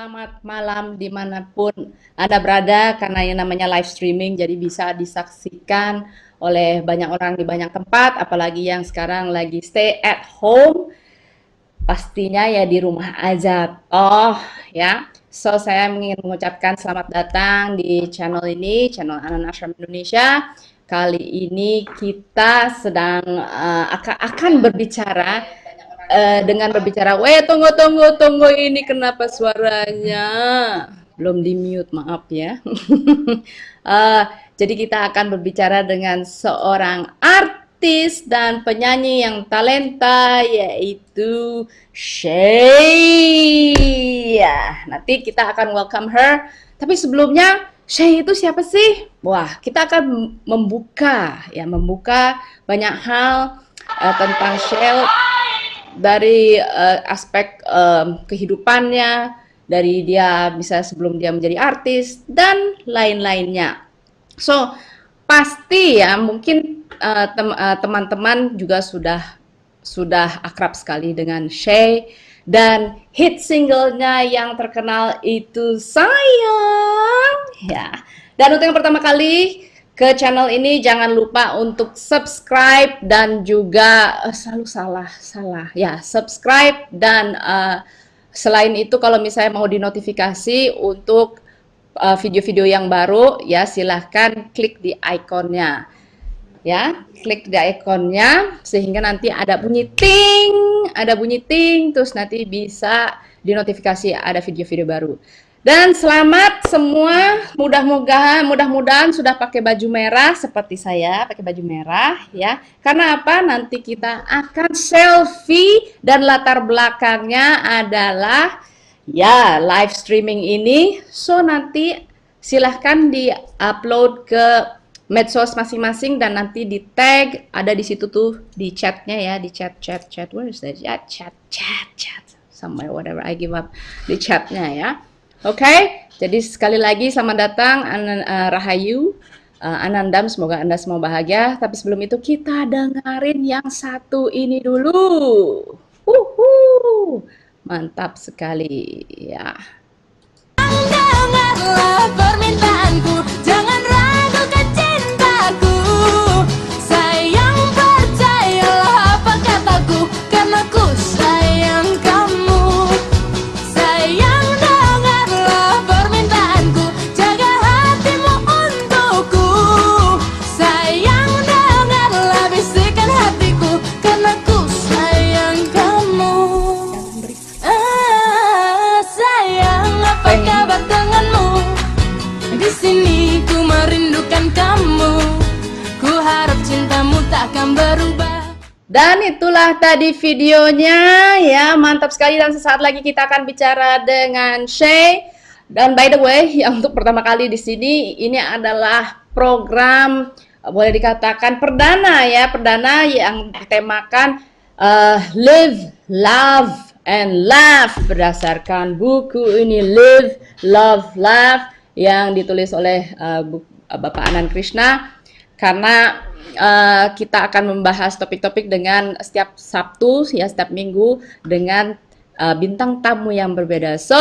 selamat malam dimanapun Anda berada, karena yang namanya live streaming jadi bisa disaksikan oleh banyak orang di banyak tempat, apalagi yang sekarang lagi stay at home, pastinya ya di rumah aja. Oh ya, so saya ingin mengucapkan selamat datang di channel ini, channel Anan Ashram Indonesia. Kali ini kita sedang akan berbicara dengan berbicara, tunggu, ini kenapa suaranya belum di mute, maaf ya. Jadi kita akan berbicara dengan seorang artis dan penyanyi yang talenta, yaitu Shay. Ya, nanti kita akan welcome her. Tapi sebelumnya, Shay itu siapa sih? Wah, kita akan membuka banyak hal tentang Shay, dari aspek kehidupannya, dari dia bisa sebelum dia menjadi artis dan lain-lainnya. So pasti ya mungkin teman-teman juga sudah akrab sekali dengan Shay, dan hit singlenya yang terkenal itu Sayang ya. Dan untuk yang pertama kali ke channel ini, jangan lupa untuk subscribe dan juga selalu salah ya, subscribe. Dan selain itu, kalau misalnya mau dinotifikasi untuk video-video yang baru ya, silahkan klik di ikonnya ya, klik di ikonnya sehingga nanti ada bunyi ting, terus nanti bisa dinotifikasi ada video-video baru. Dan selamat semua, mudah-mudahan sudah pakai baju merah seperti saya, pakai baju merah ya. Karena apa? Nanti kita akan selfie dan latar belakangnya adalah ya live streaming ini. So nanti silahkan di-upload ke medsos masing-masing dan nanti di tag, ada di situ tuh di chatnya ya, di chat, where is that? Chat, somewhere, whatever, I give up, di chatnya ya. Oke, jadi sekali lagi selamat datang, Rahayu, Anandam, semoga Anda semua bahagia. Tapi sebelum itu kita dengerin yang satu ini dulu. Mantap sekali ya. Dengarlah permintaanku, jangan ragukan cintaku. Sayang, percayalah apa kataku, karena ku sayang kamu. Sayang, dengarlah permintaanku, jaga hatimu untukku. Sayang, dengarlah bisikan hatiku, karena ku sayang kamu. Sayang, apa kabar denganmu? Di sini ku merindukan kamu. Ku harap cintamu takkan berubah. Dan itulah tadi videonya ya, mantap sekali. Dan sesaat lagi kita akan bicara dengan Shay. Dan by the way, yang untuk pertama kali di sini, ini adalah program boleh dikatakan perdana ya, perdana yang ditemakan Live, Love, and Laugh, berdasarkan buku ini, Live, Love, Laugh, yang ditulis oleh Bapak Anand Krishna. Karena kita akan membahas topik-topik dengan setiap Sabtu ya, setiap Minggu dengan bintang tamu yang berbeda. So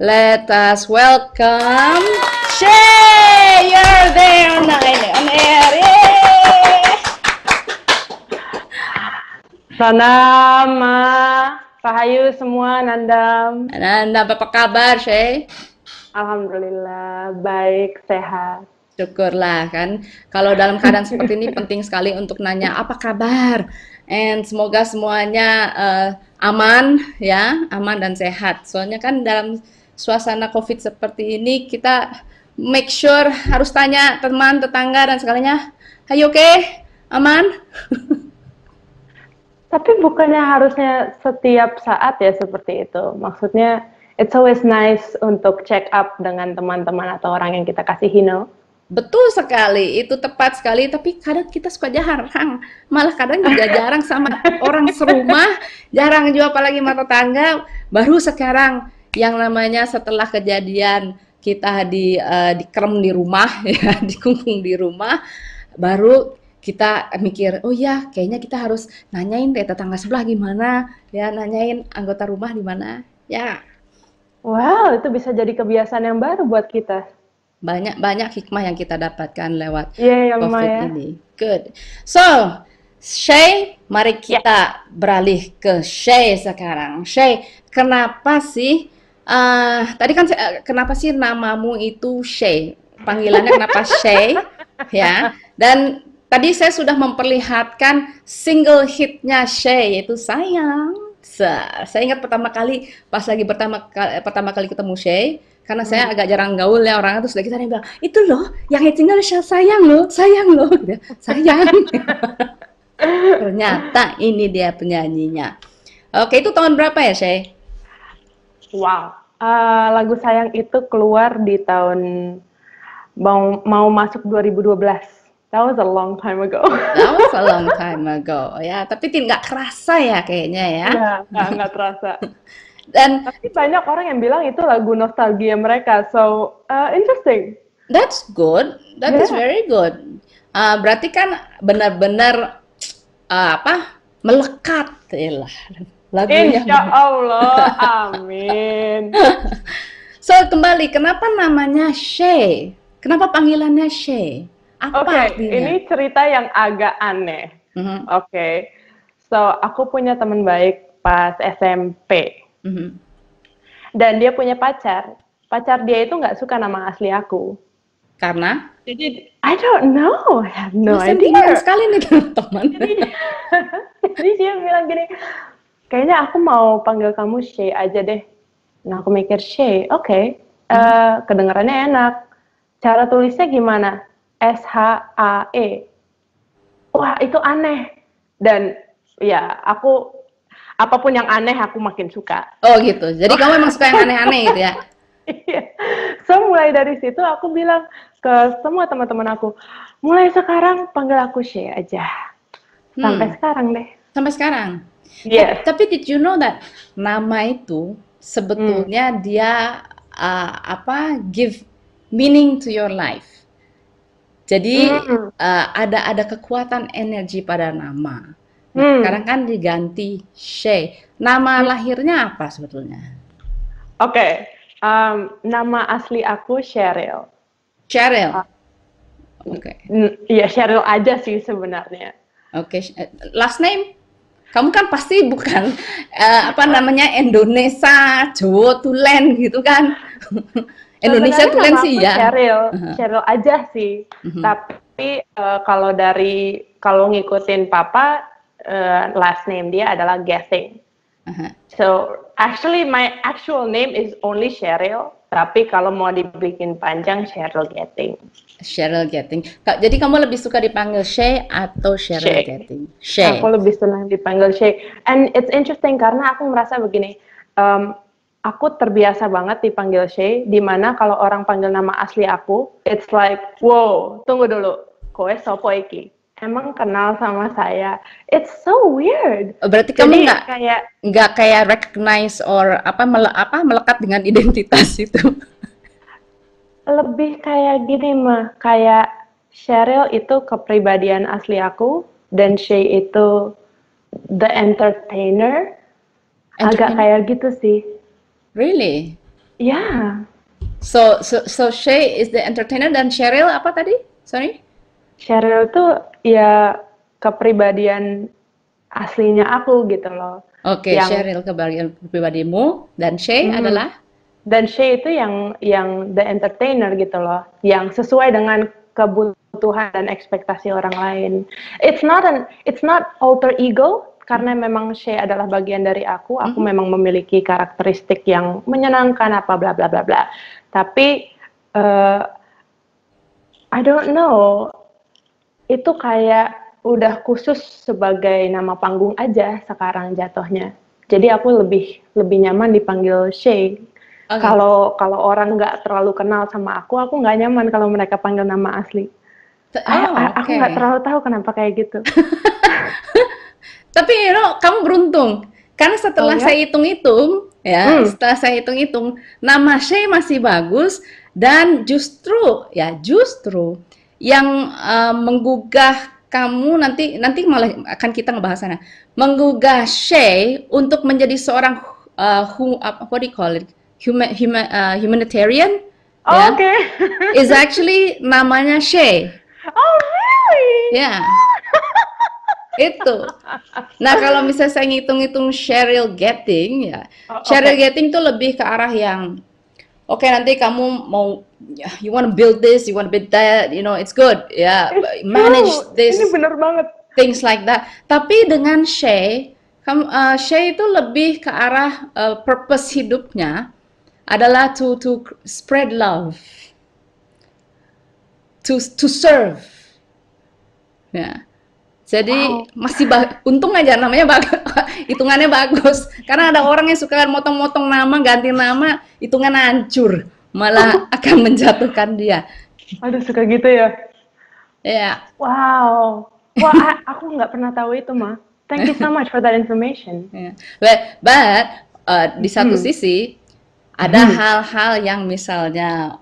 let us welcome Shay. You're there on air. Yay! Salam, Rahayu semua, Nandam. Nanda, apa kabar, Shay? Alhamdulillah, baik, sehat. Syukurlah kan. Kalau dalam keadaan seperti ini penting sekali untuk nanya apa kabar. And semoga semuanya aman ya, aman dan sehat. Soalnya kan dalam suasana COVID seperti ini kita make sure harus tanya teman, tetangga dan segalanya. Ayo okay? Aman? Tapi bukannya harusnya setiap saat ya seperti itu. Maksudnya, it's always nice untuk check up dengan teman-teman atau orang yang kita kasihi, no? Betul sekali, itu tepat sekali. Tapi kadang kita suka jarang, malah kadang juga jarang sama orang serumah, jarang juga apalagi sama tetangga. Baru sekarang yang namanya setelah kejadian kita dikerem di rumah, ya, dikungkung di rumah, baru kita mikir, oh ya, kayaknya kita harus nanyain deh tetangga sebelah gimana, ya, nanyain anggota rumah di mana, ya. Wow, itu bisa jadi kebiasaan yang baru buat kita. Banyak hikmah yang kita dapatkan lewat Iya, ya, Mama COVID ya. ini. Good. So, Shay, mari Ya. kita beralih ke Shay sekarang. Shay, kenapa sih tadi kan kenapa sih namamu itu Shay? Panggilannya kenapa Shay? Ya. Dan tadi saya sudah memperlihatkan single hitnya Shay yaitu Sayang. Saya ingat pas lagi pertama kali ketemu Shay, karena saya agak jarang gaul ya orangnya, terus kita bilang, itu loh yang single sayang loh gitu. Sayang. Ternyata ini dia penyanyinya. Oke, itu tahun berapa ya, Shay? Wow. Lagu Sayang itu keluar di tahun mau masuk 2012. That was a long time ago. That was a long time ago ya, tapi tidak kerasa ya kayaknya ya. Nggak terasa. Dan Tapi banyak orang yang bilang itu lagu nostalgia mereka. So, interesting. that's good, that is very good. Berarti kan benar-benar melekat ya lah lagunya. Insya Allah, amin. So kembali, kenapa namanya Shay? Kenapa panggilannya Shay? Apa Oke, artinya? ini cerita yang agak aneh. Mhm, Oke, so aku punya teman baik pas SMP. mhm. Dan dia punya pacar. Pacar dia itu nggak suka nama asli aku. Karena Jadi, I don't know. I have no sentimen idea. sekali nih teman-teman. Jadi dia bilang gini, kayaknya aku mau panggil kamu Shay aja deh. Nah, aku mikir Shay, oke. Kedengarannya enak. Cara tulisnya gimana? SHAE. Wah, itu aneh. Dan ya, apapun yang aneh aku makin suka. Oh gitu. Jadi kamu emang suka yang aneh-aneh gitu ya? Iya. So, mulai dari situ aku bilang ke semua teman-teman aku, mulai sekarang panggil aku Shay aja. Sampai sekarang deh. Sampai sekarang. Yes. Tapi did you know that nama itu sebetulnya dia give meaning to your life. Jadi ada kekuatan energi pada nama. Nah, sekarang kan diganti Shay. Nama lahirnya apa sebetulnya? Oke. Nama asli aku Cheryl. Cheryl. Oke. Iya, Cheryl aja sih sebenarnya. Oke. Last name? Kamu kan pasti bukan Indonesia, Jawa Tulen gitu kan? Indonesia Sebenarnya Tulen nama sih aku ya. Cheryl aja sih. Tapi kalau ngikutin papa, last name dia adalah Gething. So actually my actual name is only Cheryl. Tapi kalau mau dibikin panjang, Cheryl Gething. Cheryl Gething. Jadi kamu lebih suka dipanggil Shay atau Cheryl Shay. Gething? Shay. Aku lebih senang dipanggil Shay. And it's interesting karena aku merasa begini, aku terbiasa banget dipanggil Shay, dimana kalau orang panggil nama asli aku, it's like, wow, tunggu dulu, kowe sopo iki? Emang kenal sama saya? It's so weird. Berarti Jadi kamu nggak kayak recognize or melekat dengan identitas itu? lebih kayak gini mah, kayak Cheryl itu kepribadian asli aku, dan Shay itu the entertainer. Agak kayak gitu sih. Really? Ya. So Shay is the entertainer dan Cheryl apa tadi? Sorry? Cheryl tuh ya kepribadian aslinya aku gitu loh. Oke, Cheryl kebagian pribadimu dan Shay adalah? Dan Shay itu yang the entertainer gitu loh, yang sesuai dengan kebutuhan dan ekspektasi orang lain. It's not alter ego karena memang Shay adalah bagian dari aku. Aku memang memiliki karakteristik yang menyenangkan apa bla bla bla bla. Tapi I don't know. Itu kayak udah khusus sebagai nama panggung aja sekarang jatuhnya. Jadi aku lebih nyaman dipanggil Shay. Kalau orang nggak terlalu kenal sama aku nggak nyaman kalau mereka panggil nama asli. Aku nggak terlalu tahu kenapa kayak gitu. Tapi kamu beruntung karena setelah saya hitung-hitung setelah saya hitung-hitung nama Shay masih bagus dan justru yang menggugah kamu nanti malah akan kita ngebahas menggugah Shay untuk menjadi seorang what do you call it? humanitarian, Oh, ya, oke. is actually namanya Shay. Oh, really? Ya, itu. Nah, kalau misalnya saya ngitung-ngitung Cheryl Getting, ya, Oh, Cheryl oke. Getting tuh lebih ke arah yang, oke, nanti kamu mau, you want to build this, you want to build that, it's good, ya, It's manage true. Ini this, bener banget. things like that. Tapi dengan Shay, Shay itu lebih ke arah purpose hidupnya adalah to spread love, to serve. Ya. Jadi Wow. masih untung aja namanya hitungannya bagus. Karena ada orang yang suka motong-motong nama, ganti nama, hitungan hancur, malah akan menjatuhkan dia. Aduh, suka gitu ya. Ya. Wow. Wah, aku nggak pernah tahu itu, Ma. Thank you so much for that information. Ya. But di satu sisi ada hal-hal yang misalnya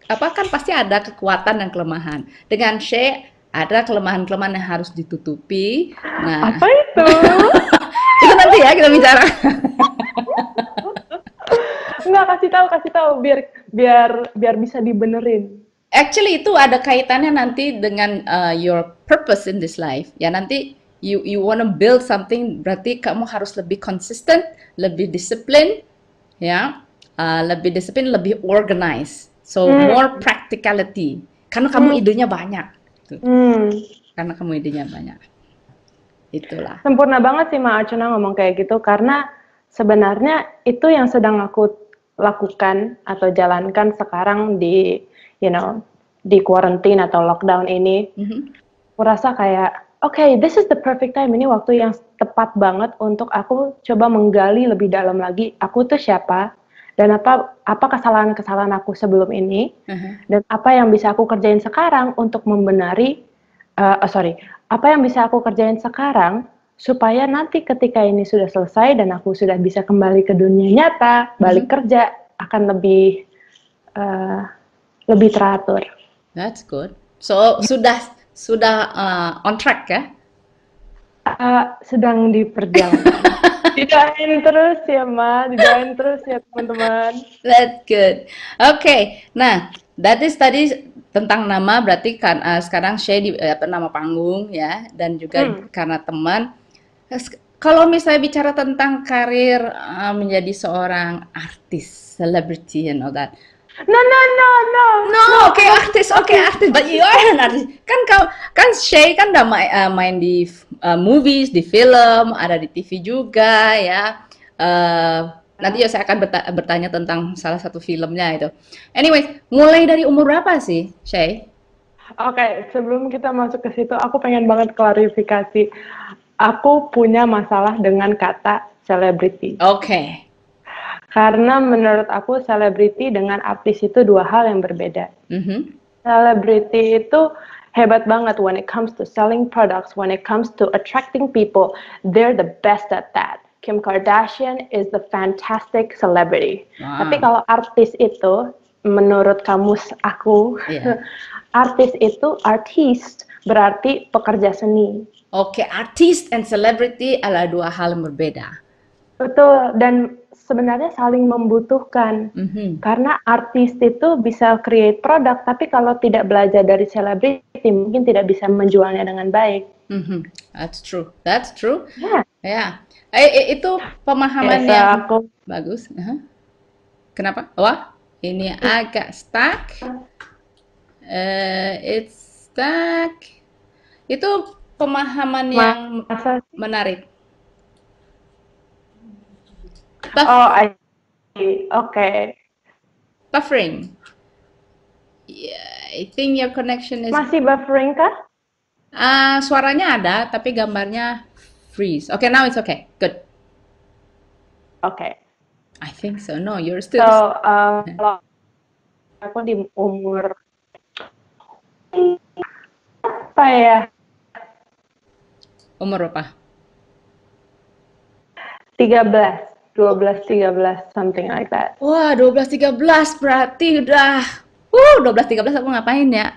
kan pasti ada kekuatan dan kelemahan. Dengan Shay ada kelemahan-kelemahan yang harus ditutupi. Nah, Apa itu? itu nanti ya kita bicara. Nggak, kasih tahu biar bisa dibenerin. Actually itu ada kaitannya nanti dengan your purpose in this life. Ya nanti you wanna build something, berarti kamu harus lebih konsisten, lebih disiplin, ya, lebih disiplin, lebih organized. So more practicality. Karena kamu idenya banyak. Gitu. Karena kamu idenya banyak. Itulah. Sempurna banget sih Ma Archana ngomong kayak gitu, karena sebenarnya itu yang sedang aku lakukan atau jalankan sekarang di di quarantine atau lockdown ini. Aku rasa kayak okay, this is the perfect time, ini waktu yang tepat banget untuk aku coba menggali lebih dalam lagi aku tuh siapa dan apa kesalahan-kesalahan aku sebelum ini, dan apa yang bisa aku kerjain sekarang untuk membenari apa yang bisa aku kerjain sekarang supaya nanti ketika ini sudah selesai dan aku sudah bisa kembali ke dunia nyata, balik kerja, akan lebih teratur. That's good. So sudah on track ya? Sedang diperjalankan. Didoain terus ya Ma, didoain terus ya teman-teman. That's good. Okay, nah that is tadi tentang nama, berarti kan sekarang Shay nama panggung ya, dan juga karena teman. Kalau misalnya bicara tentang karir menjadi seorang artis, celebrity and all that. No, okay, artis, but you are an artist. Kan Shay kan udah main di movies, di film, ada di TV juga ya. Nanti ya saya akan bertanya tentang salah satu filmnya itu. Anyway, mulai dari umur berapa sih, Shay? Oke, sebelum kita masuk ke situ, aku pengen banget klarifikasi. Aku punya masalah dengan kata selebriti. Oke. Karena menurut aku selebriti dengan artis itu dua hal yang berbeda. Selebriti itu hebat banget when it comes to selling products, when it comes to attracting people. They're the best at that. Kim Kardashian is the fantastic celebrity. Wow. Tapi kalau artis itu, menurut kamus aku, artis itu artist berarti pekerja seni. Oke, artis and celebrity adalah dua hal yang berbeda. Betul, dan sebenarnya saling membutuhkan. Karena artis itu bisa create produk, tapi kalau tidak belajar dari selebriti, mungkin tidak bisa menjualnya dengan baik. That's true. That's true. Ya. Itu pemahaman yang bagus. Kenapa? Wah, ini agak stuck. It's stuck. Itu pemahaman yang menarik. Oh, I see. Okay. Buffering. Yeah, I think your connection is. Masih buffering kah? Suaranya ada, tapi gambarnya freeze. Okay, now it's okay. Good. Okay. I think so. No, you're still. So, kalau aku di umur apa ya? Umur berapa? 12, 13, something like that. Wah, 12, 13 berarti udah 12, 13 aku ngapain ya?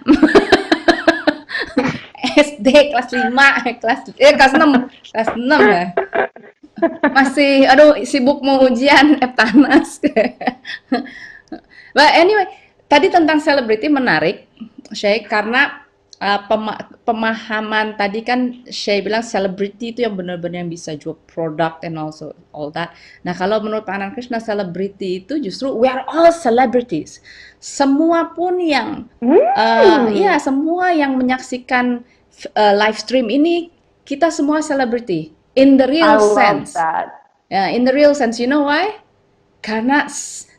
SD kelas 5, kelas 6 ya. Masih, aduh, sibuk mau ujian Eptanas. But anyway, tadi tentang selebriti menarik, Shay, karena pemahaman tadi kan Shay bilang selebriti itu yang benar-benar yang bisa jual produk and also all that. Nah, kalau menurut Pak Anand Krishna, selebriti itu justru we are all celebrities. Semua pun yang ya semua yang menyaksikan live stream ini kita semua celebrity in the I real love sense. that. Ya, in the real sense, you know why? Karena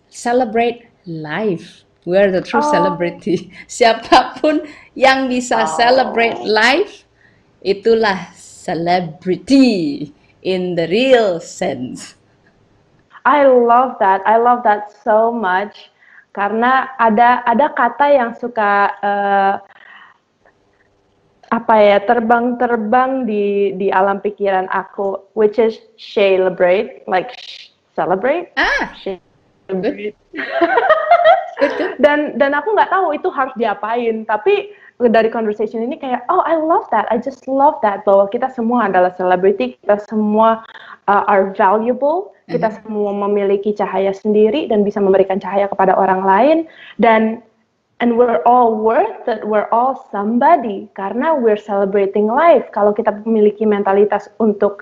celebrate life. We're the true Oh, celebrity. Siapapun yang bisa celebrate life, itulah celebrity in the real sense. I love that. I love that so much. Karena ada kata yang suka apa ya, terbang-terbang di alam pikiran aku, which is celebrate, like celebrate, Ah, good, celebrate. good, good. Dan aku nggak tahu itu harus diapain, tapi dari conversation ini kayak, oh I love that, I just love that, bahwa kita semua adalah celebrity, kita semua are valuable, kita semua memiliki cahaya sendiri dan bisa memberikan cahaya kepada orang lain, dan and we're all worth it, we're all somebody, karena we're celebrating life. Kalau kita memiliki mentalitas untuk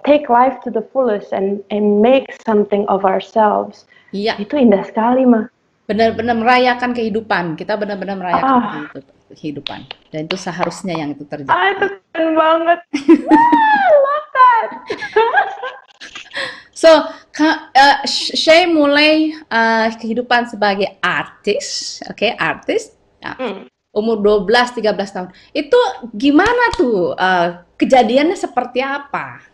take life to the fullest and make something of ourselves, Iya, itu indah sekali, mah. benar-benar merayakan kehidupan. Kita benar-benar merayakan Ah, kehidupan. Dan itu seharusnya yang itu terjadi. itu keren banget. I love that. So, Shay mulai kehidupan sebagai artis, oke, artis, ya, umur 12-13 tahun. Itu gimana tuh? Kejadiannya seperti apa?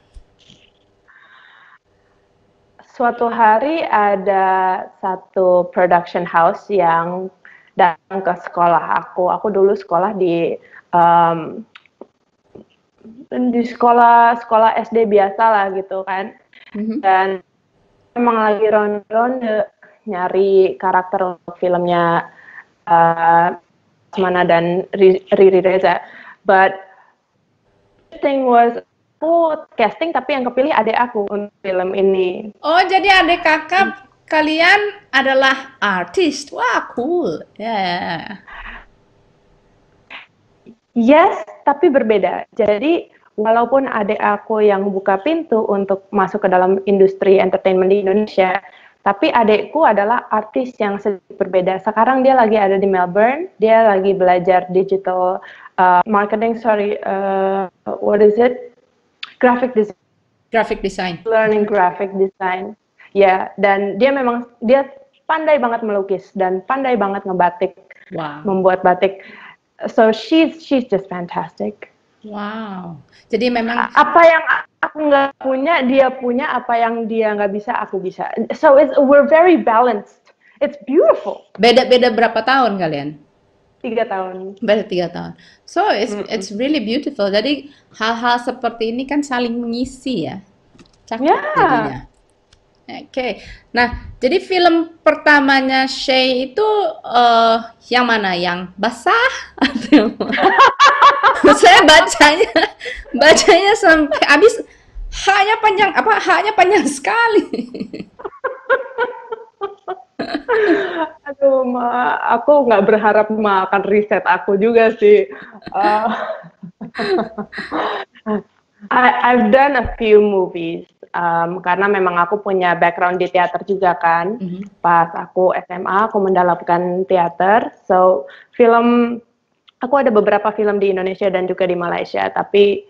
Suatu hari ada satu production house yang datang ke sekolah aku. Aku dulu sekolah di sekolah SD biasa lah gitu kan. Dan emang lagi ronde-ronde nyari karakter untuk filmnya Mana dan Riri Reza. But the thing was, aku casting tapi yang kepilih adik aku untuk film ini. Oh, jadi adik kakak kalian adalah artis. Wah, cool. Ya. Yes, tapi berbeda. Jadi walaupun adik aku yang buka pintu untuk masuk ke dalam industri entertainment di Indonesia, tapi adikku adalah artis yang sedikit berbeda. Sekarang dia lagi ada di Melbourne, dia lagi belajar digital marketing, what is it? Graphic design. Graphic design. Learning graphic design. Ya, dan dia pandai banget melukis dan pandai banget ngebatik, Wow. membuat batik. So she's just fantastic. Wow. Jadi memang Apa yang aku nggak punya, dia punya. Apa yang dia nggak bisa, aku bisa. So we're very balanced. It's beautiful. beda-beda berapa tahun kalian? 3 tahun. Beda 3 tahun. So it's really beautiful. Jadi hal-hal seperti ini kan saling mengisi ya. Cakep Ya. jadinya. Oke. Nah, jadi film pertamanya Shay itu yang mana? Yang basah atau yang mana? Saya bacanya sampai habis, haknya panjang sekali. Aduh, aku nggak berharap akan riset aku juga sih. I've done a few movies, karena memang aku punya background di teater juga kan. Pas aku SMA, aku mendapatkan teater. So, aku ada beberapa film di Indonesia dan juga di Malaysia. Tapi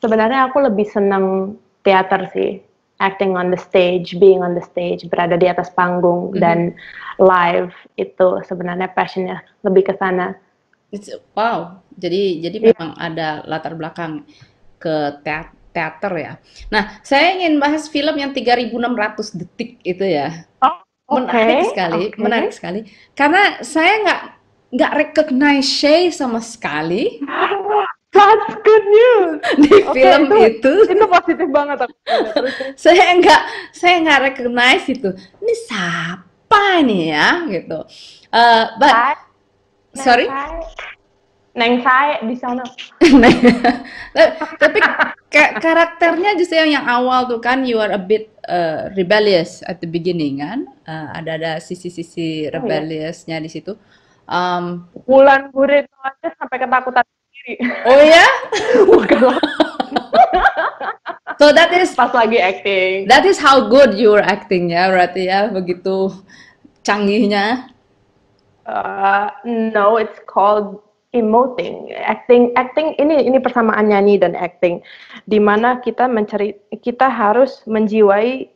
sebenarnya aku lebih senang teater sih. Acting on the stage, being on the stage, berada di atas panggung, dan live, itu sebenarnya passionnya lebih ke sana. Wow, jadi memang ada latar belakang ke teater ya. Nah, saya ingin bahas film yang 3.600 detik itu ya. Oh, Menarik sekali, menarik sekali. Karena saya nggak recognize Shay sama sekali That's good news. di film itu. Itu positif banget aku. Saya nggak recognize itu. Ini siapa nih ya gitu. But sorry. Neng saya di sana. Tapi karakternya justru yang awal tuh kan, you are a bit rebellious at the beginning kan, ada sisi-sisi Oh ya, rebelliousnya di situ. Um, Wulan Guritno aja sampai ketakutan sendiri. oh ya, Bukan so that is pas lagi acting. how good you were acting ya, berarti ya begitu canggihnya. No, it's called emoting. Acting ini persamaan nyanyi dan acting, di mana kita harus menjiwai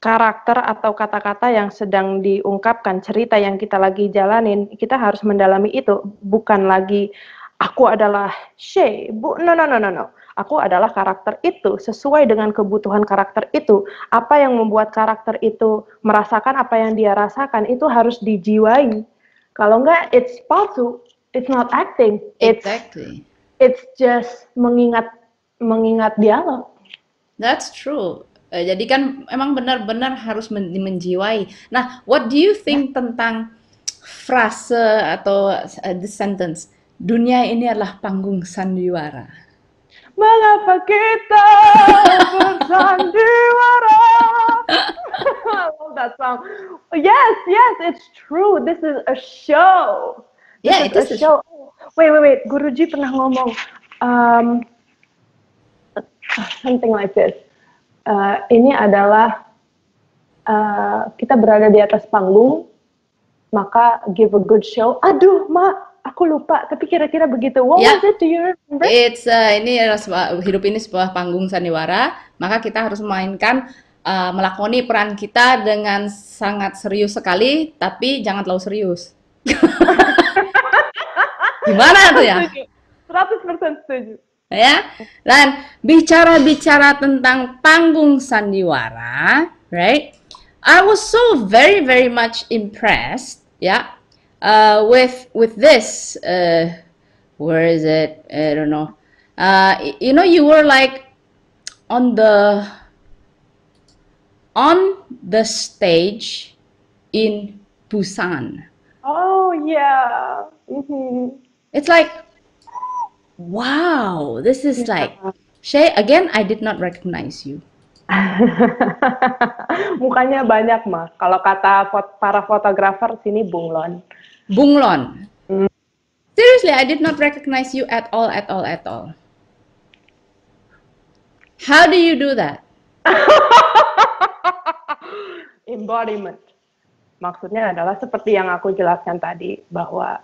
karakter atau kata-kata yang sedang diungkapkan, cerita yang kita lagi jalanin. Kita harus mendalami itu, bukan lagi aku adalah Shay. No. Aku adalah karakter itu, sesuai dengan kebutuhan karakter itu. Apa yang membuat karakter itu merasakan apa yang dia rasakan, itu harus dijiwai. Kalau enggak, it's palsu. It's not acting. Exactly. It's just mengingat dialog. That's true. Jadi kan emang benar-benar harus menjiwai. Nah, what do you think tentang frase atau the sentence, dunia ini adalah panggung sandiwara? Mengapa kita bersandiwara? I love that song. Yes, it's true. This is a show. Yeah, it is a show. Wait. Guruji pernah ngomong something like this. Ini adalah kita berada di atas panggung, maka give a good show. Aduh, aku lupa. Tapi kira-kira begitu. What was it? Do you remember? It's ini hidup ini sebuah panggung sandiwara, maka kita harus memainkan, melakoni peran kita dengan sangat serius sekali, tapi jangan terlalu serius. Gimana tuh ya? 100% setuju. Ya, dan bicara-bicara tentang panggung sandiwara, right? I was so very very much impressed, yeah, with this. Where is it? I don't know. You were like on the stage in Busan. Oh yeah. It's like, wow, this is like, Shay, again, I did not recognize you. Mukanya banyak mah. Kalau kata para fotografer sini bunglon. Bunglon. Seriously, I did not recognize you at all. How do you do that? Embodiment. Maksudnya adalah seperti yang aku jelaskan tadi, bahwa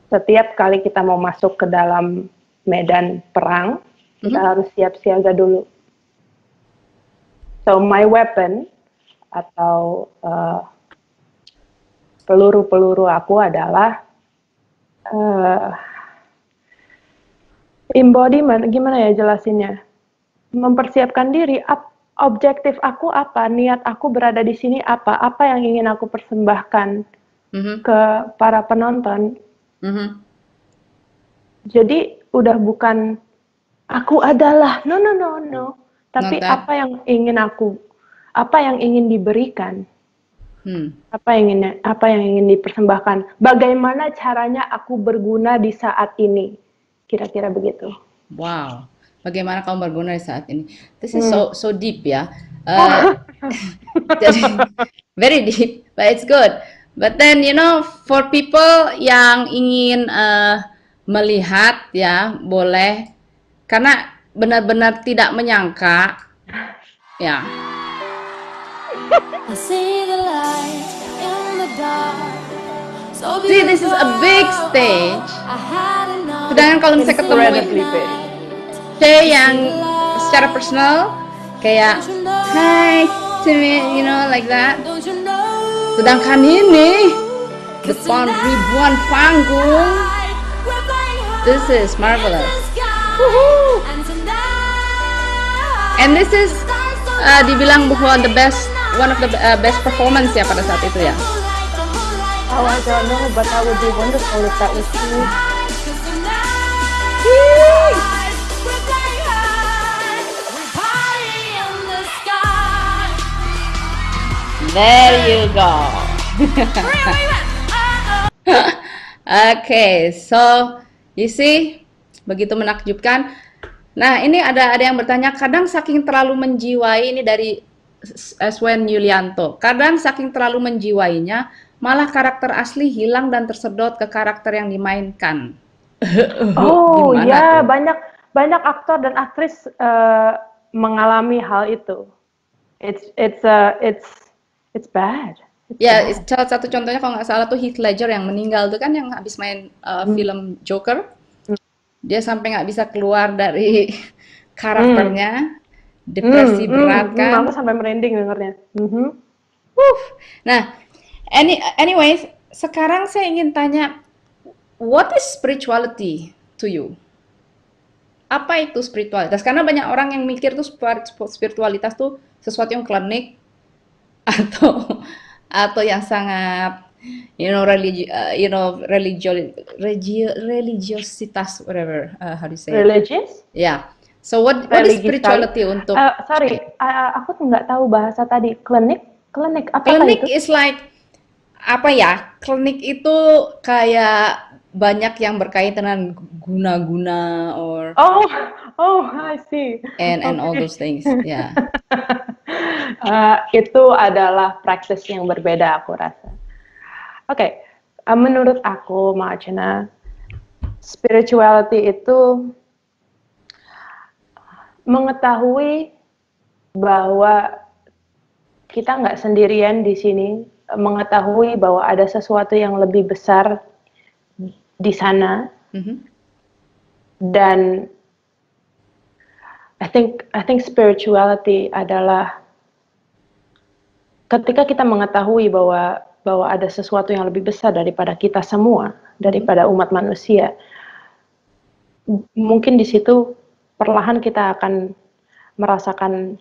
setiap kali kita mau masuk ke dalam medan perang, kita harus siap siaga dulu. So my weapon atau peluru-peluru aku adalah embodiment. Gimana ya jelasinnya? Mempersiapkan diri. Objektif aku apa? Niat aku berada di sini apa? Apa yang ingin aku persembahkan ke para penonton? Jadi udah bukan aku adalah no, tapi apa yang ingin diberikan, apa yang ingin dipersembahkan, bagaimana caranya aku berguna di saat ini, kira-kira begitu. Wow, bagaimana kamu berguna di saat ini? This is so deep ya, very deep, but it's good. But then for people yang ingin melihat ya, boleh, karena benar-benar tidak menyangka ya. See, this is a big stage. Sedangkan kalau misalnya ketemu Shay yang secara personal kayak hi to me, like that. Sedangkan ini depan ribuan panggung, this is marvelous. Woohoo! And this is dibilang bahwa one of the best performance ya pada saat itu ya. Oh, I don't know, but that would be wonderful if that was true. There you go. Oke, so you see, begitu menakjubkan. Nah, ini ada yang bertanya, kadang saking terlalu menjiwai, ini dari Swen Yulianto. Kadang saking terlalu menjiwainya, malah karakter asli hilang dan tersedot ke karakter yang dimainkan. Oh Gimana ya, tuh? banyak aktor dan aktris mengalami hal itu. It's bad. It's Ya, bad. salah satu contohnya kalau nggak salah tuh Heath Ledger yang meninggal tuh kan, yang habis main Hmm. film Joker. Hmm. Dia sampai nggak bisa keluar dari Hmm. karakternya, depresi berat Aku kan. sampai merinding dengernya. Nah, anyways, sekarang saya ingin tanya, what is spirituality to you? Apa itu spiritualitas? Karena banyak orang yang mikir tuh spiritualitas tuh sesuatu yang klinik atau yang sangat religiositas, whatever, how do you say it? Religious? Yeah. So what is Religi sekali. spirituality untuk Sorry, aku tuh nggak tahu bahasa tadi. Klinik, apakah klinik? itu? Is like apa ya? Klinik itu kayak banyak yang berkaitan dengan guna-guna or Oh, I see. and all Oke. those things. Yeah. Itu adalah praktis yang berbeda, aku rasa. Oke, menurut aku, Maacena, spirituality itu mengetahui bahwa kita nggak sendirian di sini, mengetahui bahwa ada sesuatu yang lebih besar di sana, Mhm. dan I think spirituality adalah ketika kita mengetahui bahwa ada sesuatu yang lebih besar daripada kita semua, daripada umat manusia. Mungkin di situ perlahan kita akan merasakan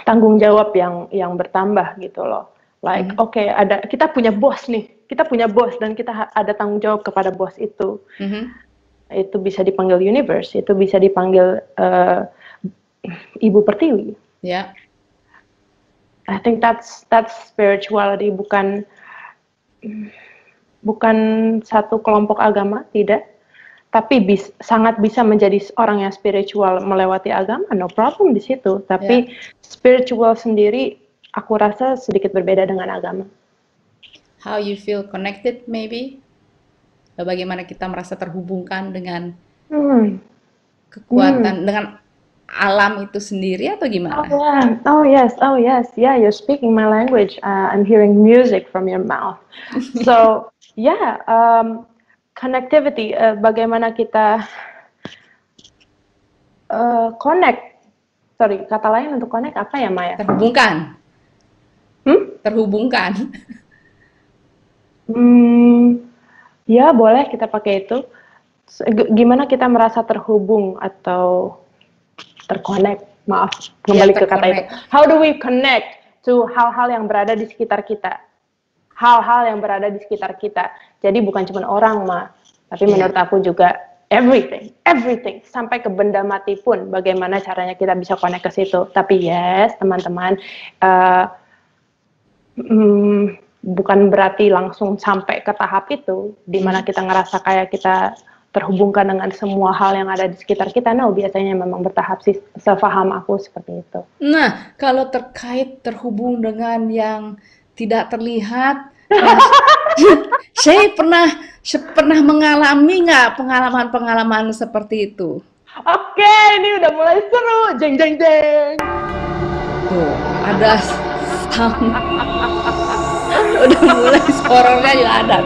tanggung jawab yang bertambah gitu loh. Like, oke, kita punya bos nih, kita punya bos dan kita ada tanggung jawab kepada bos itu. Itu bisa dipanggil universe, itu bisa dipanggil Ibu Pertiwi. Ya. I think that's spirituality, bukan satu kelompok agama, tidak. Tapi sangat bisa menjadi orang yang spiritual melewati agama, no problem di situ. Tapi spiritual sendiri, aku rasa sedikit berbeda dengan agama. How you feel connected maybe? Bagaimana kita merasa terhubungkan dengan kekuatan, dengan alam itu sendiri atau gimana? Oh yes, yeah, you're speaking my language. I'm hearing music from your mouth. So yeah, connectivity, bagaimana kita connect. Sorry, kata lain untuk connect apa ya, Maya? Terhubungkan. Terhubungkan. Ya, boleh kita pakai itu. Gimana kita merasa terhubung atau terconnect? Maaf, kembali ke kata itu. How do we connect to hal-hal yang berada di sekitar kita? Hal-hal yang berada di sekitar kita. Jadi bukan cuma orang, tapi menurut aku juga everything, sampai ke benda mati pun. Bagaimana caranya kita bisa connect ke situ? Tapi yes, teman-teman, bukan berarti langsung sampai ke tahap itu, di mana kita ngerasa kayak kita terhubungkan dengan semua hal yang ada di sekitar kita. No, biasanya memang bertahap sih, sefaham aku seperti itu. Nah, kalau terkait terhubung dengan yang tidak terlihat, saya pernah mengalami nggak pengalaman seperti itu? Oke, ini udah mulai seru. Jeng jeng jeng. Tuh, ada sound. Udah mulai horornya juga ada.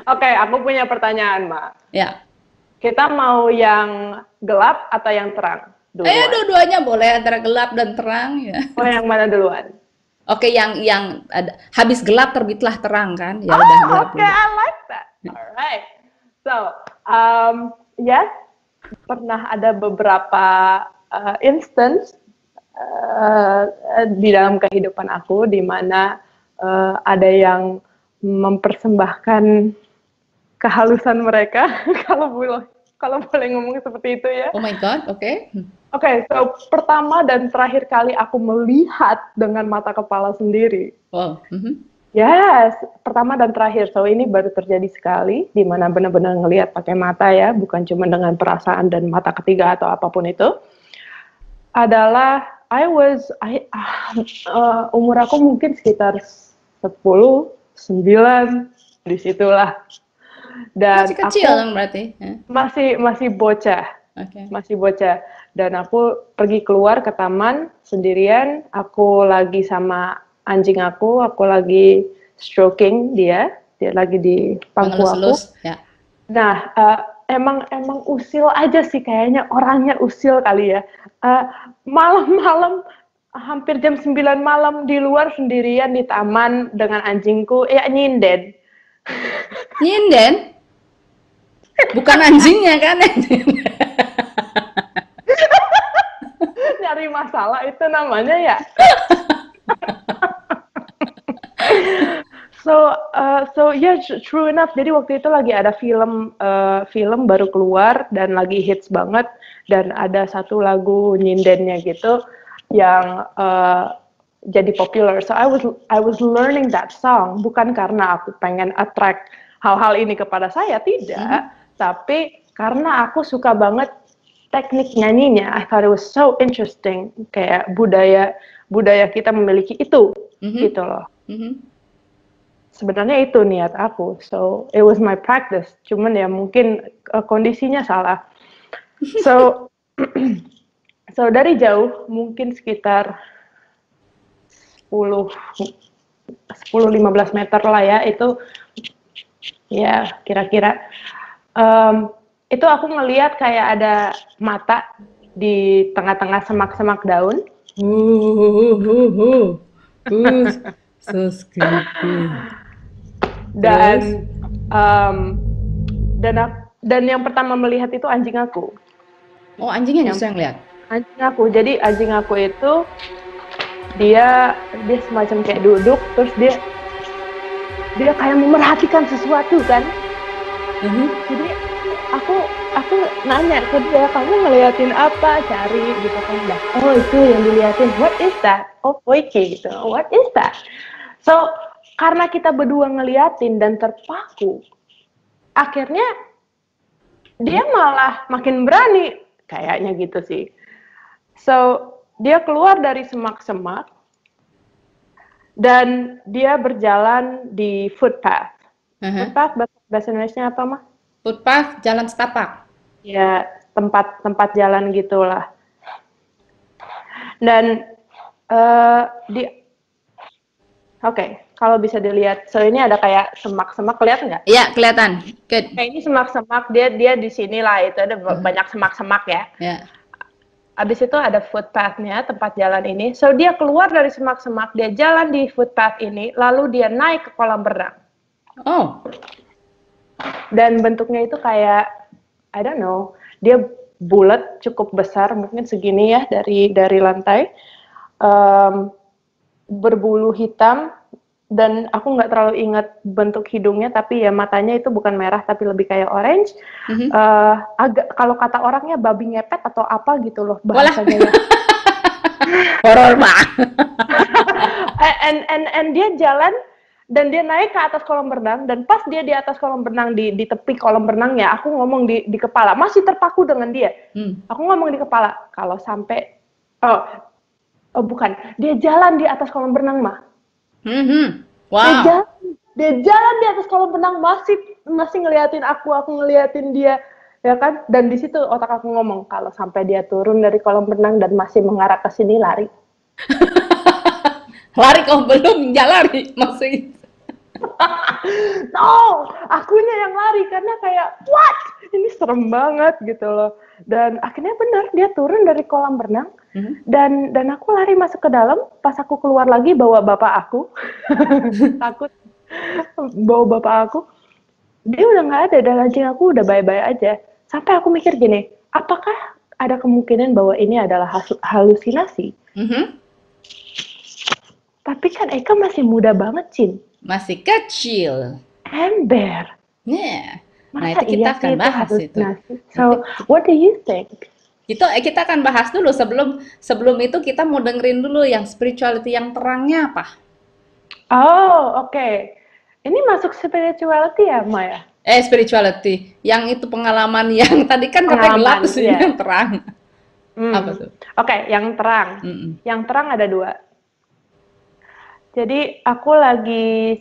Oke, aku punya pertanyaan, Mbak. Ya. Kita mau yang gelap atau yang terang? Dua-duanya boleh, antara gelap dan terang ya. Oh, yang mana duluan? Oke, yang ada, habis gelap terbitlah terang kan? Ya udah gelap. Oke, I like that. Alright. So, yes, pernah ada beberapa instance di dalam kehidupan aku di mana ada yang mempersembahkan kehalusan mereka, kalau boleh ngomong seperti itu ya. Oh my God, oke. Oke, so pertama dan terakhir kali aku melihat dengan mata kepala sendiri. Wow. Yes, pertama dan terakhir. So ini baru terjadi sekali, di mana benar-benar ngelihat pakai mata ya, bukan cuma dengan perasaan dan mata ketiga atau apapun itu. Adalah umur aku mungkin sekitar 10, 9, disitulah. Dan Masih kecil aku dong berarti. masih bocah. Oke. Masih bocah, dan aku pergi keluar ke taman sendirian. Aku lagi sama anjing aku lagi stroking dia lagi di pangku aku. Mengelus-elus, ya. Nah, emang usil aja sih kayaknya, orangnya usil kali ya. Malam-malam hampir jam 9 malam di luar sendirian di taman dengan anjingku, ya nyinden. Nyinden? Bukan anjingnya kan? Nyari masalah itu namanya ya. So yeah, true enough. Jadi waktu itu lagi ada film baru keluar dan lagi hits banget, dan ada satu lagu nyindennya gitu yang jadi popular. So I was learning that song bukan karena aku pengen attract hal-hal ini kepada saya, tidak, tapi karena aku suka banget teknik nyanyinya. I thought it was so interesting, kayak budaya kita memiliki itu, gitu loh. Sebenarnya itu niat aku, so it was my practice. Cuman ya mungkin kondisinya salah. So dari jauh, mungkin sekitar 10-15 meter lah ya, itu ya kira-kira. Itu aku ngelihat kayak ada mata di tengah-tengah semak-semak daun. So creepy. Dan yang pertama melihat itu anjing aku. Oh, anjingnya justru yang lihat. Anjing aku. Jadi anjing aku itu dia semacam kayak duduk, terus dia kayak memerhatikan sesuatu kan. Jadi aku nanya ke dia, kamu ngeliatin apa, cari gitu kan. Oh, itu yang diliatin, what is that? Oh, Poiki gitu, what is that? So karena kita berdua ngeliatin dan terpaku, akhirnya dia malah makin berani kayaknya gitu sih. So dia keluar dari semak-semak dan dia berjalan di footpath. Footpath bahasa Indonesia apa, mah? Footpath, jalan setapak. Ya, tempat jalan gitulah. Dan Oke, kalau bisa dilihat, so ini ada kayak semak-semak, lihat nggak? Iya, kelihatan. Good. Kayak ini semak-semak, dia di sini lah, itu ada banyak semak-semak ya. Ya. Abis itu ada footpath-nya, tempat jalan ini. So dia keluar dari semak-semak, dia jalan di footpath ini, lalu dia naik ke kolam renang. Oh. Dan bentuknya itu kayak, I don't know, dia bulat, cukup besar, mungkin segini ya dari lantai. Berbulu hitam, dan aku nggak terlalu ingat bentuk hidungnya, tapi ya matanya itu bukan merah tapi lebih kayak orange. Agak, kalau kata orangnya babi ngepet atau apa gitu loh bahasanya. Horor banget. and dia jalan dan dia naik ke atas kolam renang, dan pas dia di atas kolam renang, di tepi kolam renangnya, aku ngomong di kepala, masih terpaku dengan dia. Aku ngomong di kepala, kalau sampai oh bukan, dia jalan di atas kolam renang, mah. Wow. Dia jalan di atas kolam renang, masih ngeliatin aku ngeliatin dia, ya kan? Dan di situ otak aku ngomong, kalau sampai dia turun dari kolam renang dan masih mengarah ke sini, lari. Lari kau belum, lari masih. No, akunya yang lari karena kayak what? Ini serem banget gitu loh. Dan akhirnya benar, dia turun dari kolam renang. Dan aku lari masuk ke dalam. Pas aku keluar lagi bawa bapak aku, takut bawa bapak aku, dia udah nggak ada, dan anjing aku udah bye-bye aja. Sampai aku mikir gini, apakah ada kemungkinan bahwa ini adalah halusinasi? Tapi kan Eka masih muda banget, Cin. Masih kecil. Ember. Yeah. Nah, itu kita akan bahas itu. So, what do you think? Itu kita akan bahas dulu sebelum itu kita mau dengerin dulu yang spirituality yang terangnya apa? Oh, oke. Ini masuk spirituality ya, Maya? Spirituality. Yang itu pengalaman yang tadi kan katanya gelap, Pengalaman, terus ini iya. yang terang. Apa tuh? Oke, yang terang. Mm-mm. Yang terang ada 2. Jadi aku lagi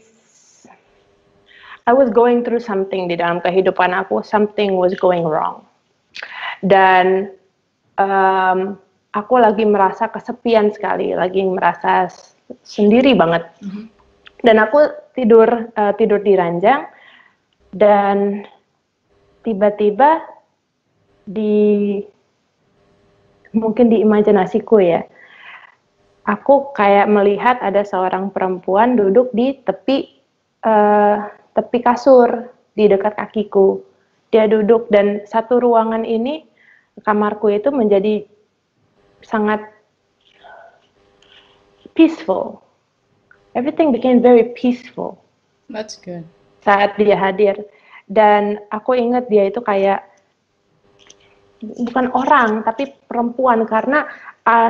I was going through something di dalam kehidupan aku, something was going wrong. Dan aku lagi merasa kesepian sekali, lagi merasa sendiri banget. Dan aku tidur di ranjang, dan tiba-tiba mungkin di imajinasiku ya, aku kayak melihat ada seorang perempuan duduk di tepi kasur di dekat kakiku. Dia duduk, dan satu ruangan ini, kamarku itu menjadi sangat peaceful. Everything became very peaceful. That's good. Saat dia hadir. Dan aku ingat dia itu kayak bukan orang tapi perempuan, karena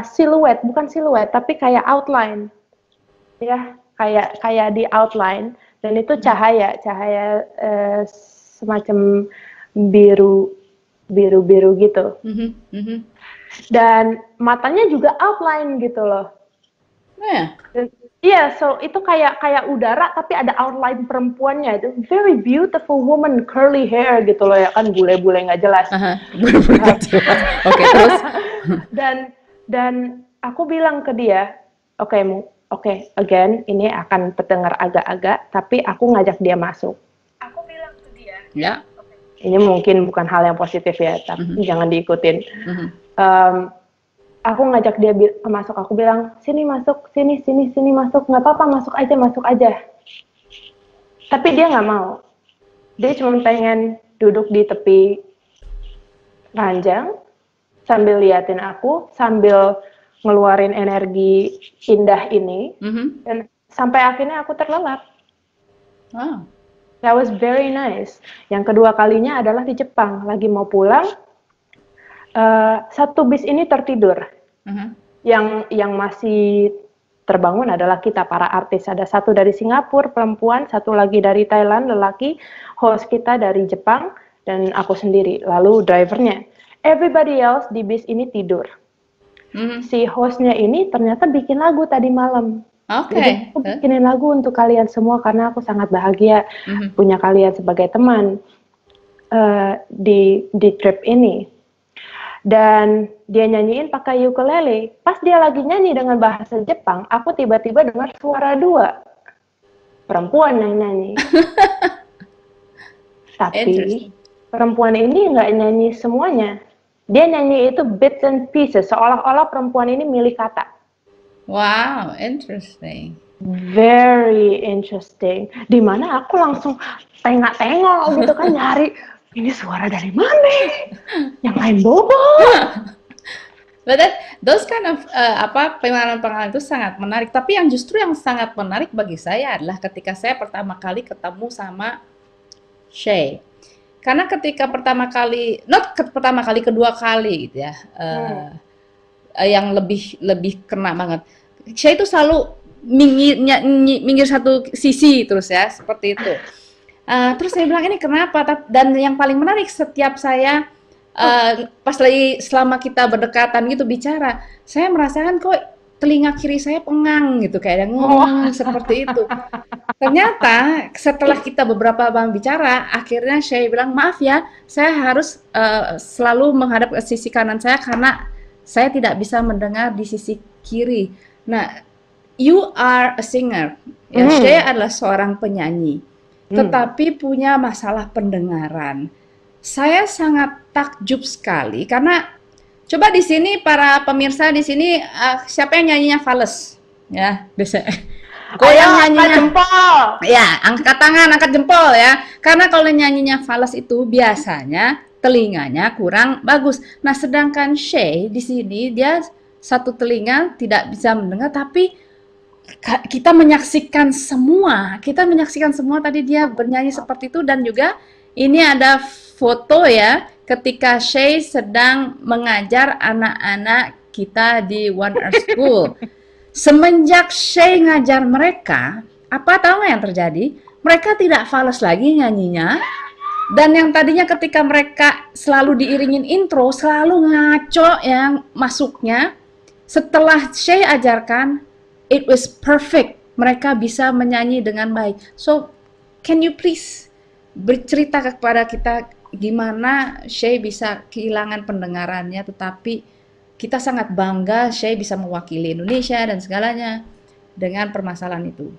siluet, bukan siluet tapi kayak outline. Ya, kayak di outline, dan itu cahaya semacam biru gitu. Dan matanya juga outline gitu loh. Iya, so itu kayak udara tapi ada outline perempuannya. Itu very beautiful woman, curly hair gitu loh ya kan, bule-bule nggak jelas. Bule-bule nggak jelas. Oke, terus. Dan aku bilang ke dia, oke, again ini akan terdengar agak-agak, tapi aku ngajak dia masuk. Aku bilang ke dia. Ya. Ini mungkin bukan hal yang positif ya, tapi jangan diikutin. Aku ngajak dia masuk, aku bilang, sini masuk, sini masuk, nggak apa-apa, masuk aja. Tapi dia nggak mau. Dia cuma pengen duduk di tepi ranjang, sambil liatin aku, sambil ngeluarin energi indah ini, dan sampai akhirnya aku terlelap. Wow. That was very nice. Yang kedua kalinya adalah di Jepang, lagi mau pulang, satu bis ini tertidur. Yang masih terbangun adalah kita para artis. Ada satu dari Singapura perempuan, satu lagi dari Thailand lelaki, host kita dari Jepang, dan aku sendiri. Lalu drivernya. Everybody else di bis ini tidur. Si hostnya ini ternyata bikin lagu tadi malam. Jadi aku bikinin lagu untuk kalian semua karena aku sangat bahagia punya kalian sebagai teman di trip ini. Dan dia nyanyiin pakai ukulele. Pas dia lagi nyanyi dengan bahasa Jepang, aku tiba-tiba dengar suara 2 perempuan yang nyanyi. Tapi perempuan ini nggak nyanyi semuanya. Dia nyanyi itu bits and pieces, seolah-olah perempuan ini milik kata. Wow, interesting. Very interesting. Dimana aku langsung tengok gitu kan, nyari ini suara dari mana? Yang lain bobo. But those kind of pengalaman-pengalaman itu sangat menarik. Tapi yang justru yang sangat menarik bagi saya adalah ketika saya pertama kali ketemu sama Shay. Karena ketika pertama kali, kedua kali gitu ya, yang lebih kena banget. Shay itu selalu minggir satu sisi terus ya, seperti itu. Terus saya bilang ini kenapa? Dan yang paling menarik setiap saya pas lagi selama kita berdekatan gitu bicara, saya merasakan kok telinga kiri saya pengang gitu, kayak ada ngomong seperti itu. Ternyata setelah kita beberapa bang bicara, akhirnya saya bilang maaf ya, saya harus selalu menghadap ke sisi kanan saya karena saya tidak bisa mendengar di sisi kiri. Nah, you are a singer, ya, saya adalah seorang penyanyi. Tetapi punya masalah pendengaran. Saya sangat takjub sekali karena coba di sini para pemirsa di sini siapa yang nyanyinya fales? Ya, biasa. Goyang nyanyinya jempol. Ya, angkat tangan, angkat jempol ya. Karena kalau nyanyinya fales itu biasanya telinganya kurang bagus. Nah, sedangkan Shay di sini dia satu telinga tidak bisa mendengar, tapi kita menyaksikan semua tadi dia bernyanyi seperti itu. Dan juga ini ada foto ya, ketika Shay sedang mengajar anak-anak kita di One Earth School. Semenjak Shay ngajar mereka, apa tahu nggak yang terjadi? Mereka tidak fales lagi nyanyinya. Dan yang tadinya ketika mereka selalu diiringin intro, selalu ngaco yang masuknya. Setelah Shay ajarkan, it was perfect. Mereka bisa menyanyi dengan baik. So, can you please bercerita kepada kita gimana Shay bisa kehilangan pendengarannya, tetapi kita sangat bangga Shay bisa mewakili Indonesia dan segalanya dengan permasalahan itu.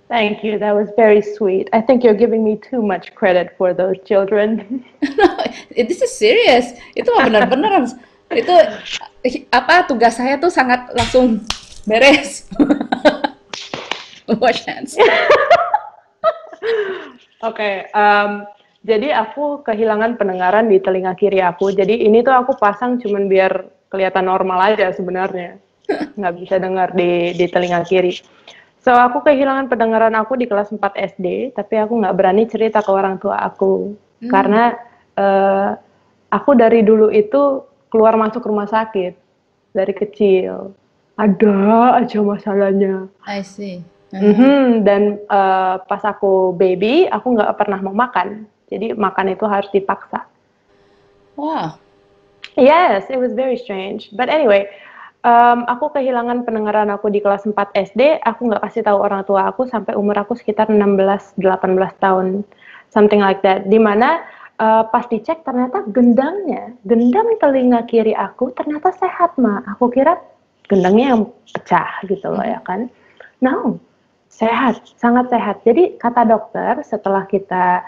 Thank you. That was very sweet. I think you're giving me too much credit for those children. This is serious. Itu mah benar-benar. Itu apa tugas saya tuh sangat langsung beres. Wash hands. Oke, jadi aku kehilangan pendengaran di telinga kiri aku. Jadi ini tuh aku pasang cuman biar kelihatan normal aja sebenarnya. Nggak bisa dengar di telinga kiri. So, aku kehilangan pendengaran aku di kelas 4 SD, tapi aku nggak berani cerita ke orang tua aku. Karena aku dari dulu itu keluar masuk rumah sakit, dari kecil. Ada aja masalahnya. I see. Dan pas aku baby, aku nggak pernah mau makan. Jadi makan itu harus dipaksa. Wow. Yes, it was very strange. But anyway, aku kehilangan pendengaran aku di kelas 4 SD, aku nggak kasih tahu orang tua aku sampai umur aku sekitar 16-18 tahun, something like that. Dimana pas dicek ternyata gendang telinga kiri aku ternyata sehat, Ma. Aku kira gendangnya yang pecah gitu loh ya kan. No, sehat, sangat sehat. Jadi kata dokter setelah kita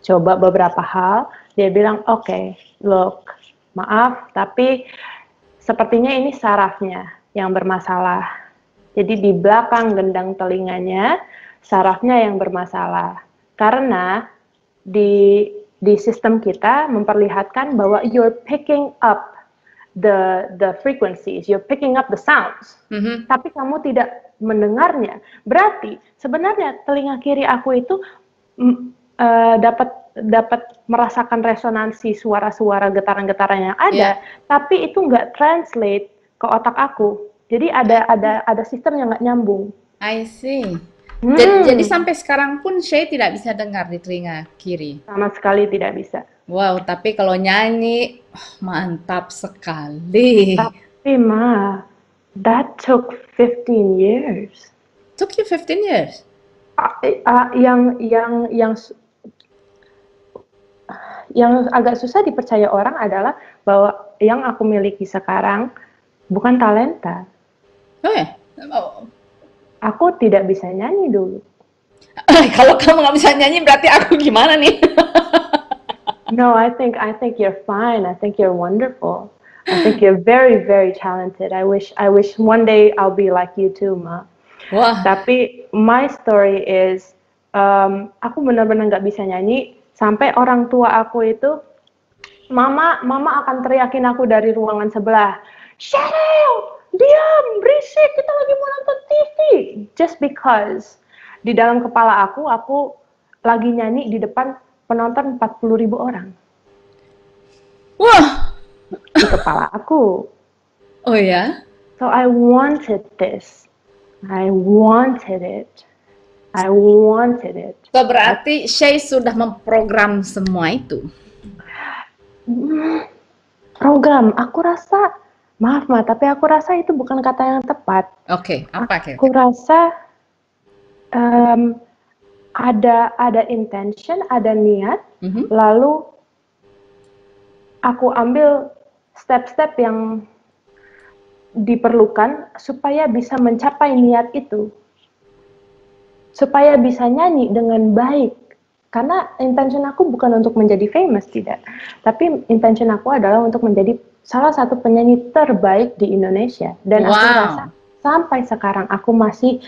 coba beberapa hal, dia bilang, "Oke, look, maaf, tapi sepertinya ini sarafnya yang bermasalah. Jadi di belakang gendang telinganya, sarafnya yang bermasalah. Karena di sistem kita memperlihatkan bahwa you're picking up the frequencies, you're picking up the sounds. Tapi kamu tidak mendengarnya. Berarti sebenarnya telinga kiri aku itu dapat merasakan resonansi suara-suara getaran-getaran yang ada, tapi itu nggak translate ke otak aku. Jadi ada sistem yang nggak nyambung. I see. Jadi sampai sekarang pun Shay tidak bisa dengar di telinga kiri. Sama sekali tidak bisa. Wow, tapi kalau nyanyi mantap sekali. Tapi Ma, that took 15 years. Took you 15 years? Yang agak susah dipercaya orang adalah bahwa yang aku miliki sekarang bukan talenta. Oh ya? Oh. Aku tidak bisa nyanyi dulu. Kalau kamu nggak bisa nyanyi berarti aku gimana nih? No, I think you're fine. I think you're wonderful. I think you're very, very talented. I wish one day I'll be like you too, Ma. Wah. Tapi my story is, aku benar-benar nggak bisa nyanyi. Sampai orang tua aku itu, mama akan teriakin aku dari ruangan sebelah. Cheryl, diam, berisik, kita lagi mau nonton TV. Just because di dalam kepala aku lagi nyanyi di depan penonton 40.000 orang. Wah. Di kepala aku. Oh ya? So I wanted this. I wanted it. So berarti Shay sudah memprogram semua itu? Program, aku rasa, maaf Ma, tapi aku rasa itu bukan kata yang tepat. Oke, apa kira-kira? Aku rasa ada intention, ada niat, lalu aku ambil step-step yang diperlukan supaya bisa mencapai niat itu. Supaya bisa nyanyi dengan baik. Karena intention aku bukan untuk menjadi famous, tidak. Tapi intention aku adalah untuk menjadi salah satu penyanyi terbaik di Indonesia. Dan aku rasa sampai sekarang aku masih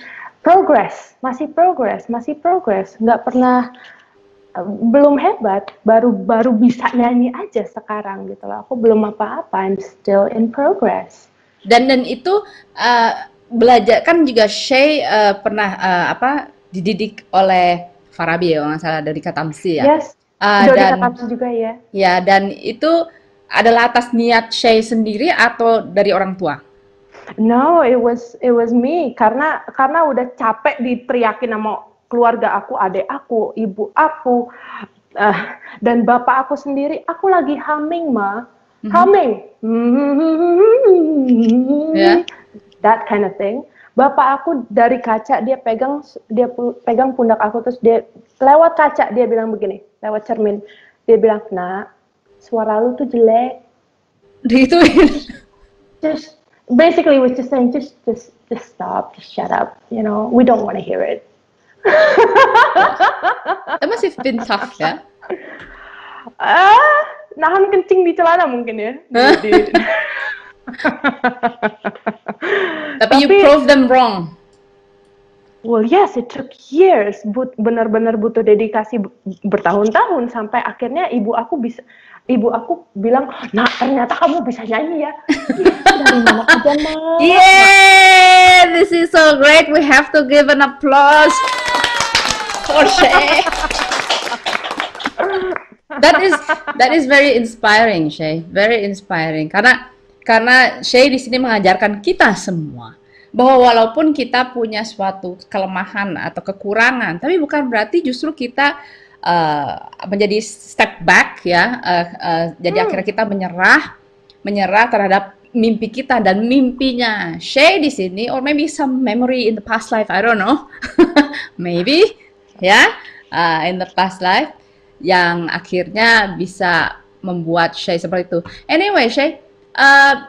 progress. Nggak pernah, belum hebat, baru bisa nyanyi aja sekarang gitu loh. Aku belum apa-apa, I'm still in progress. Dan itu belajar kan juga Shay pernah dididik oleh Farabi ya, kalau nggak salah dari Katamsi ya. Yes, Dodi Dan Katamsi juga ya. ya, dan itu adalah atas niat Shay sendiri atau dari orang tua? No, it was me karena udah capek diteriakin sama keluarga aku, adik aku, ibu aku, dan bapak aku sendiri. Aku lagi humming, humming, Ya. that kind of thing. Bapak aku dari kaca dia pegang pundak aku, terus dia lewat kaca dia bilang begini, lewat cermin dia bilang, "Nak, suara lu tuh jelek." Digituin. Just basically was just saying, just stop, just shut up, we don't want to hear it. That must have been tough ya. Nahan kencing di celana mungkin ya. Tapi you prove them wrong. Well, yes, it took years. Benar-benar butuh dedikasi bertahun-tahun sampai akhirnya ibu aku bilang, "Nah, ternyata kamu bisa nyanyi ya." Dari mana aja, Ma? Yeah, this is so great. We have to give an applause for Shay. That is very inspiring, Shay. Very inspiring. Karena Shay di sini mengajarkan kita semua bahwa walaupun kita punya suatu kelemahan atau kekurangan, tapi bukan berarti justru kita menjadi step back ya. Jadi akhirnya kita menyerah terhadap mimpi kita dan mimpinya Shay di sini, or maybe some memory in the past life, I don't know, maybe ya, in the past life yang akhirnya bisa membuat Shay seperti itu. Anyway, Shay,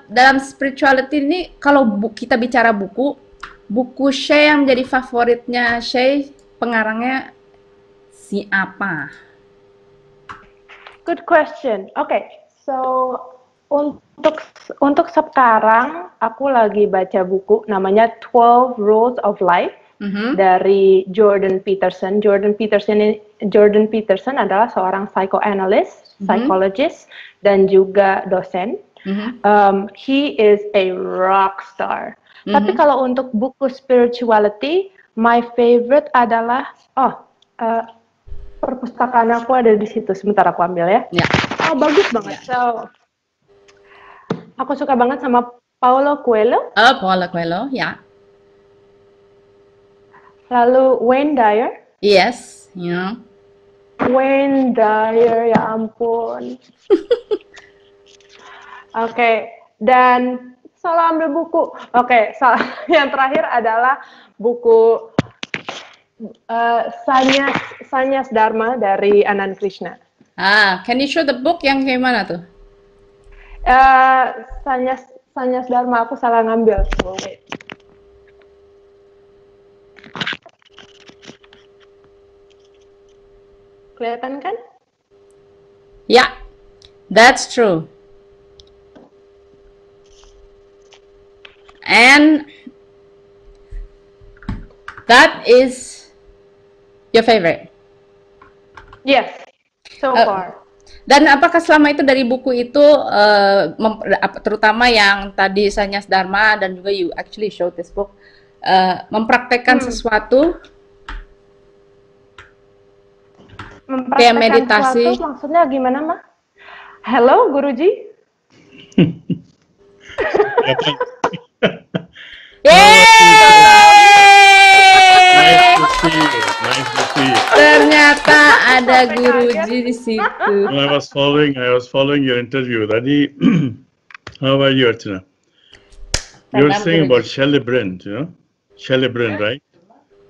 dalam spirituality ini, kalau kita bicara buku Shay yang menjadi favoritnya Shay, pengarangnya siapa? Good question. Okay, so untuk sekarang aku lagi baca buku namanya 12 Rules of Life dari Jordan Peterson. Jordan Peterson adalah seorang psychoanalyst, psychologist, dan juga dosen. He is a rock star. Tapi kalau untuk buku spirituality, my favorite adalah perpustakaan aku ada di situ. Sebentar aku ambil ya. Ya. Oh, bagus banget. So, aku suka banget sama Paulo Coelho. Paulo Coelho, ya. Lalu Wayne Dyer. Yes, ya. Wayne Dyer, ya ampun. Oke, dan salah ambil buku. Oke, yang terakhir adalah buku Sanyas Dharma dari Anand Krishna. Can you show the book yang kayak mana tuh? Sanyas Dharma, aku salah ngambil. Oh, wait. Kelihatan kan? Yeah, that's true. And that is your favorite? Yes, so far. Dan apakah selama itu dari buku itu, terutama yang tadi Sanyas Dharma dan juga you actually showed this book, mempraktekkan sesuatu? Kayak meditasi. Sesuatu, maksudnya gimana, Ma? Hello, Guruji? Nice to see you. Ternyata ada Guruji di situ. I was following your interview. Dadi, how are you, Archana? You were saying about celebrant, celebrant, right?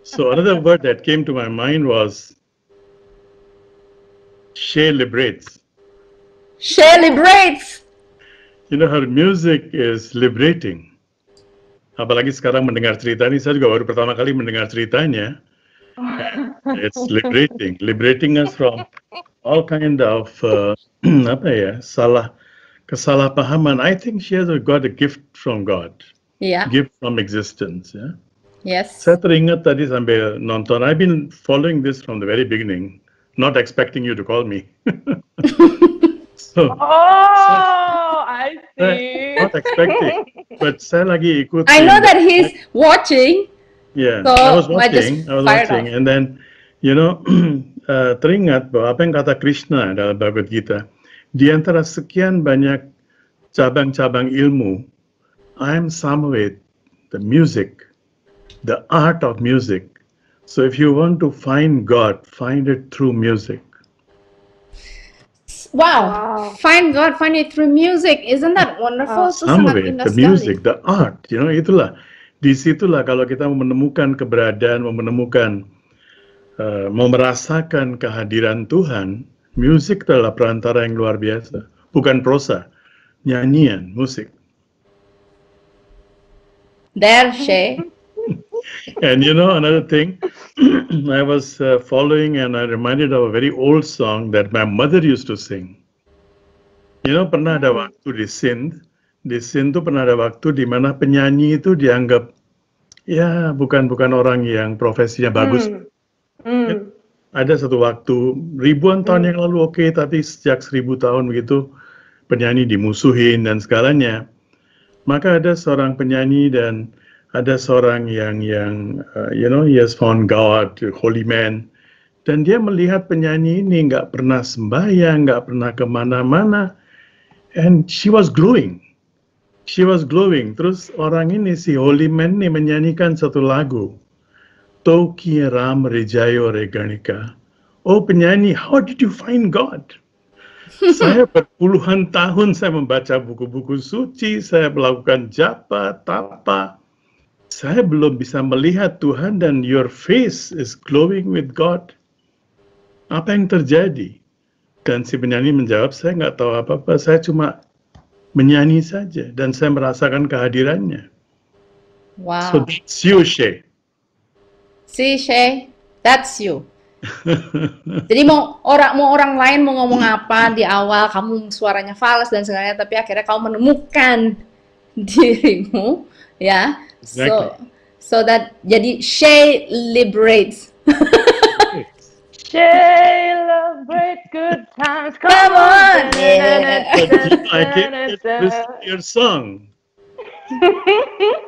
So another word that came to my mind was Shay liberates. Shay liberates. Her music is liberating. Apalagi sekarang mendengar cerita ini, saya juga baru pertama kali mendengar ceritanya. It's liberating us from all kind of kesalahpahaman. I think she has got a gift from God. Yeah. Gift from existence. Yeah. Yes. Saya teringat tadi sambil nonton. I've been following this from the very beginning. Not expecting you to call me. I see. Not expecting. But saya lagi ikutin. I know that he's watching. Yeah, so I was watching, and then You know, teringat bahwa apa yang kata Krishna dalam Bhagavad Gita, di antara sekian banyak cabang-cabang ilmu, I am Samaved, the music, the art of music. So if you want to find God, find it through music. Wow, find God, find it through music. Isn't that wonderful? Itu Some of sangat it, indah the sekali. music, the art, you know, itulah. Disitulah kalau kita menemukan keberadaan, menemukan, mau merasakan kehadiran Tuhan, musik adalah perantara yang luar biasa. Bukan prosa, nyanyian, musik. There, Shay. And you know, another thing, I was following and I reminded of a very old song that my mother used to sing. You know, pernah ada waktu di Sindh tuh pernah ada waktu di mana penyanyi itu dianggap, ya bukan orang yang profesinya bagus. Ada satu waktu, ribuan tahun yang lalu oke, tapi sejak 1000 tahun begitu, penyanyi dimusuhin dan segalanya. Maka ada seorang penyanyi dan ada seorang yang you know, he has found God, holy man, dan dia melihat penyanyi ini nggak pernah sembahyang, nggak pernah kemana-mana, and she was glowing. Terus orang ini, si holy man ini menyanyikan satu lagu, Toki Ram Rejayo Reganika. Oh penyanyi, how did you find God? Saya berpuluhan tahun saya membaca buku-buku suci, saya melakukan japa, tapa. Saya belum bisa melihat Tuhan dan your face is glowing with God. Apa yang terjadi? Dan si penyanyi menjawab, saya nggak tahu apa-apa, saya cuma menyanyi saja dan saya merasakan kehadirannya. Wow. So that's you, Shay. See, Shay, that's you. Jadi mau orang lain mau ngomong apa di awal, kamu suaranya fals dan sebagainya, tapi akhirnya kamu menemukan dirimu, ya. Exactly. So that jadi Shay liberates. Celebrate good times. Come on. I can't listen to your song.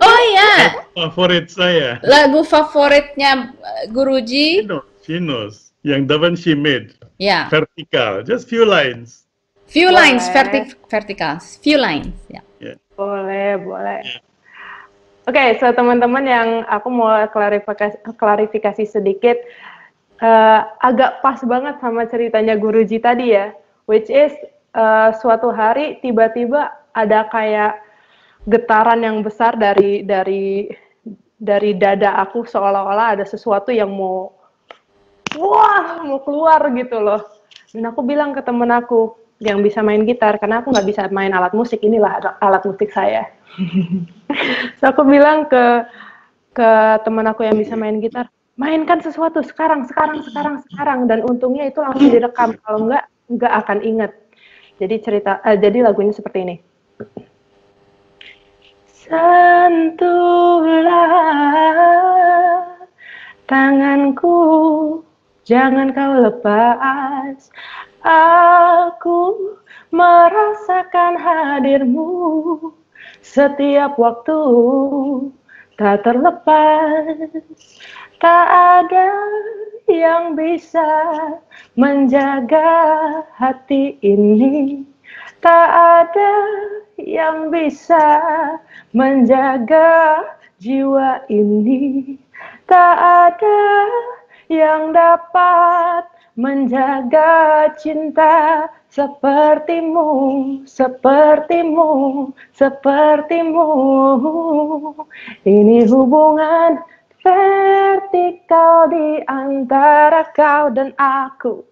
Oh ya, Favorit saya. lagu favoritnya Guruji. She knows. Yang the one she made. Ya, Vertical. Just few lines. few lines Boleh. vertical, few lines. Ya. Boleh. Oke, so teman-teman yang aku mau klarifikasi sedikit, agak pas banget sama ceritanya Guruji tadi ya, which is suatu hari tiba-tiba ada kayak getaran yang besar dari dada aku, seolah-olah ada sesuatu yang mau keluar gitu loh. Dan aku bilang ke temen aku yang bisa main gitar, karena aku nggak bisa main alat musik, inilah alat musik saya. So aku bilang ke teman aku yang bisa main gitar, mainkan sesuatu sekarang, dan untungnya itu langsung direkam, kalau nggak akan inget. Jadi lagunya seperti ini. Sentuhlah tanganku, jangan kau lepas. Aku merasakan hadirmu setiap waktu, tak terlepas. Tak ada yang bisa menjaga hati ini, tak ada yang bisa menjaga jiwa ini, tak ada yang dapat menjaga cinta sepertimu. Ini hubungan vertikal di antara kau dan aku.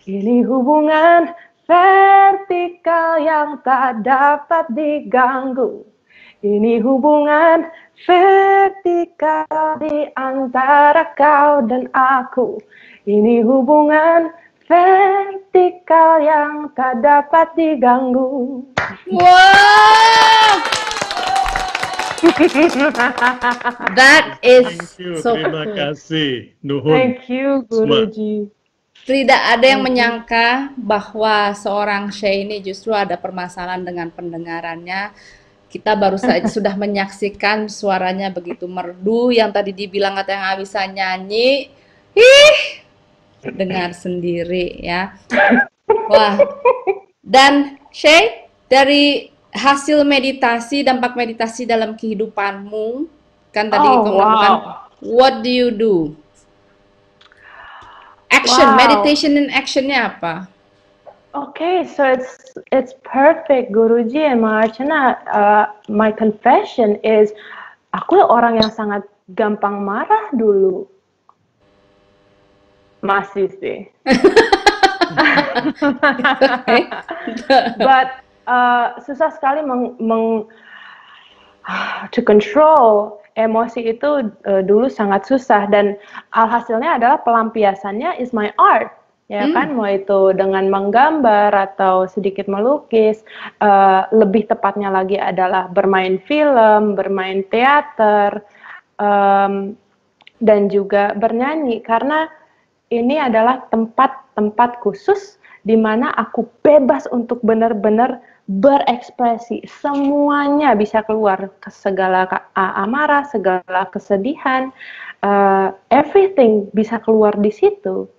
Ini hubungan vertikal yang tak dapat diganggu. Ini hubungan vertikal di antara kau dan aku. Ini hubungan vertikal yang tak dapat diganggu. Wow, that is Thank you. so Terima cool. kasih. Nuhun. Thank you, Guruji. Tidak ada yang menyangka bahwa seorang Shay ini justru ada permasalahan dengan pendengarannya. Kita baru saja sudah menyaksikan suaranya begitu merdu, yang tadi dibilang katanya nggak bisa nyanyi. Ih, dengar sendiri ya. Wah, dan Shay, dari hasil meditasi, dampak meditasi dalam kehidupanmu, kan tadi Oh, kamu melakukan, wow. what do you do? Action, Wow. meditation in actionnya apa? Okay, so it's perfect, Guruji and Maharchana. My confession is, aku orang yang sangat gampang marah dulu. Masih sih. But susah sekali to control emosi itu dulu sangat susah, dan alhasilnya adalah pelampiasannya is my art. Ya kan, mau itu dengan menggambar atau sedikit melukis, lebih tepatnya lagi adalah bermain film, bermain teater, dan juga bernyanyi, karena ini adalah tempat-tempat khusus di mana aku bebas untuk benar-benar berekspresi. Semuanya bisa keluar, segala amarah, segala kesedihan, everything bisa keluar di situ.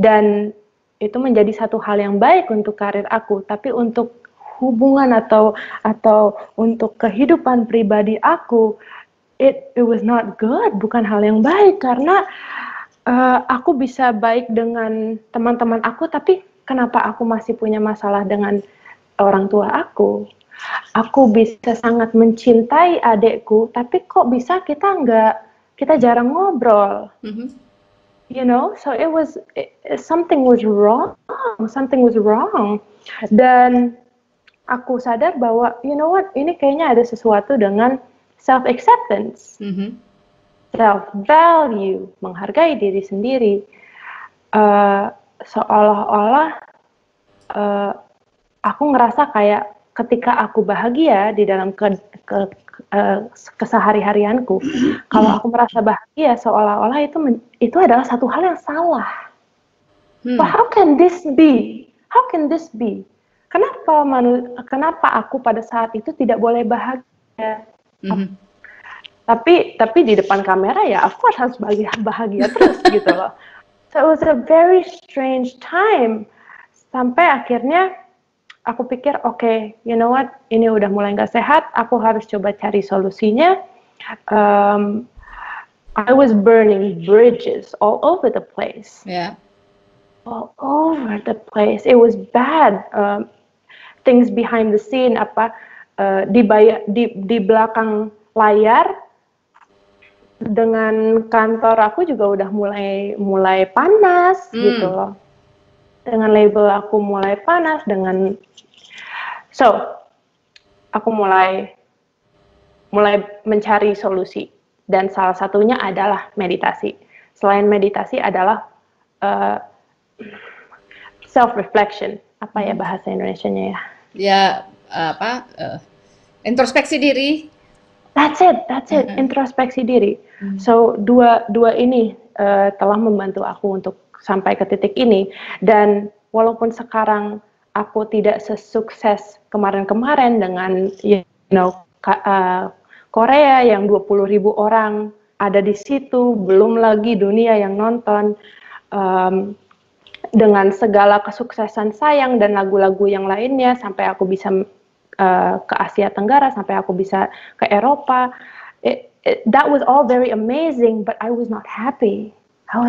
Dan itu menjadi satu hal yang baik untuk karir aku, tapi untuk hubungan atau untuk kehidupan pribadi aku, it was not good, bukan hal yang baik, karena aku bisa baik dengan teman-teman aku, tapi kenapa aku masih punya masalah dengan orang tua aku? Aku bisa sangat mencintai adekku, tapi kok bisa kita jarang ngobrol. You know, so something was wrong. Dan aku sadar bahwa, you know what, ini kayaknya ada sesuatu dengan self-acceptance, self-value, menghargai diri sendiri. Seolah-olah aku ngerasa kayak ketika aku bahagia di dalam kesehari-harianku, kalau aku merasa bahagia, seolah-olah itu adalah satu hal yang salah. But how can this be? How can this be? Kenapa aku pada saat itu tidak boleh bahagia? Tapi di depan kamera ya, of course harus bahagia terus gitu loh. So it was a very strange time. Sampai akhirnya aku pikir, okay, you know what, ini udah mulai nggak sehat, aku harus coba cari solusinya. I was burning bridges all over the place. Yeah. All over the place. It was bad. Things behind the scene, di belakang layar, dengan kantor aku juga udah mulai panas gitu loh. Dengan label aku mulai panas, aku mulai mencari solusi, dan salah satunya adalah meditasi. Selain meditasi adalah self reflection. Apa ya bahasa Indonesianya ya? Ya, introspeksi diri. That's it. Introspeksi diri. So dua ini telah membantu aku untuk sampai ke titik ini, dan walaupun sekarang aku tidak sesukses kemarin-kemarin dengan Korea yang 20.000 orang ada di situ, belum lagi dunia yang nonton, dengan segala kesuksesan Sayang dan lagu-lagu yang lainnya, sampai aku bisa ke Asia Tenggara, sampai aku bisa ke Eropa. That was all very amazing, but I was not happy. Wow.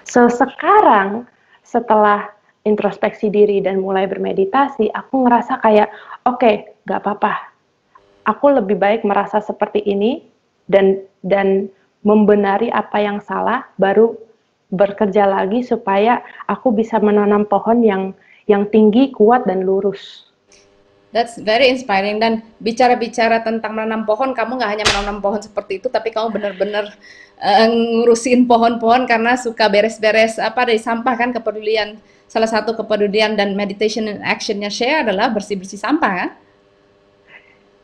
So sekarang setelah introspeksi diri dan mulai bermeditasi, aku ngerasa kayak, okay, gak apa-apa. Aku lebih baik merasa seperti ini dan membenari apa yang salah, baru bekerja lagi supaya aku bisa menanam pohon yang tinggi, kuat, dan lurus. That's very inspiring. Dan bicara-bicara tentang menanam pohon, kamu nggak hanya menanam pohon seperti itu, tapi kamu benar-benar ngurusin pohon-pohon karena suka beres-beres dari sampah kan, kepedulian. Salah satu kepedulian dan meditation in actionnya Shea adalah bersih-bersih sampah kan?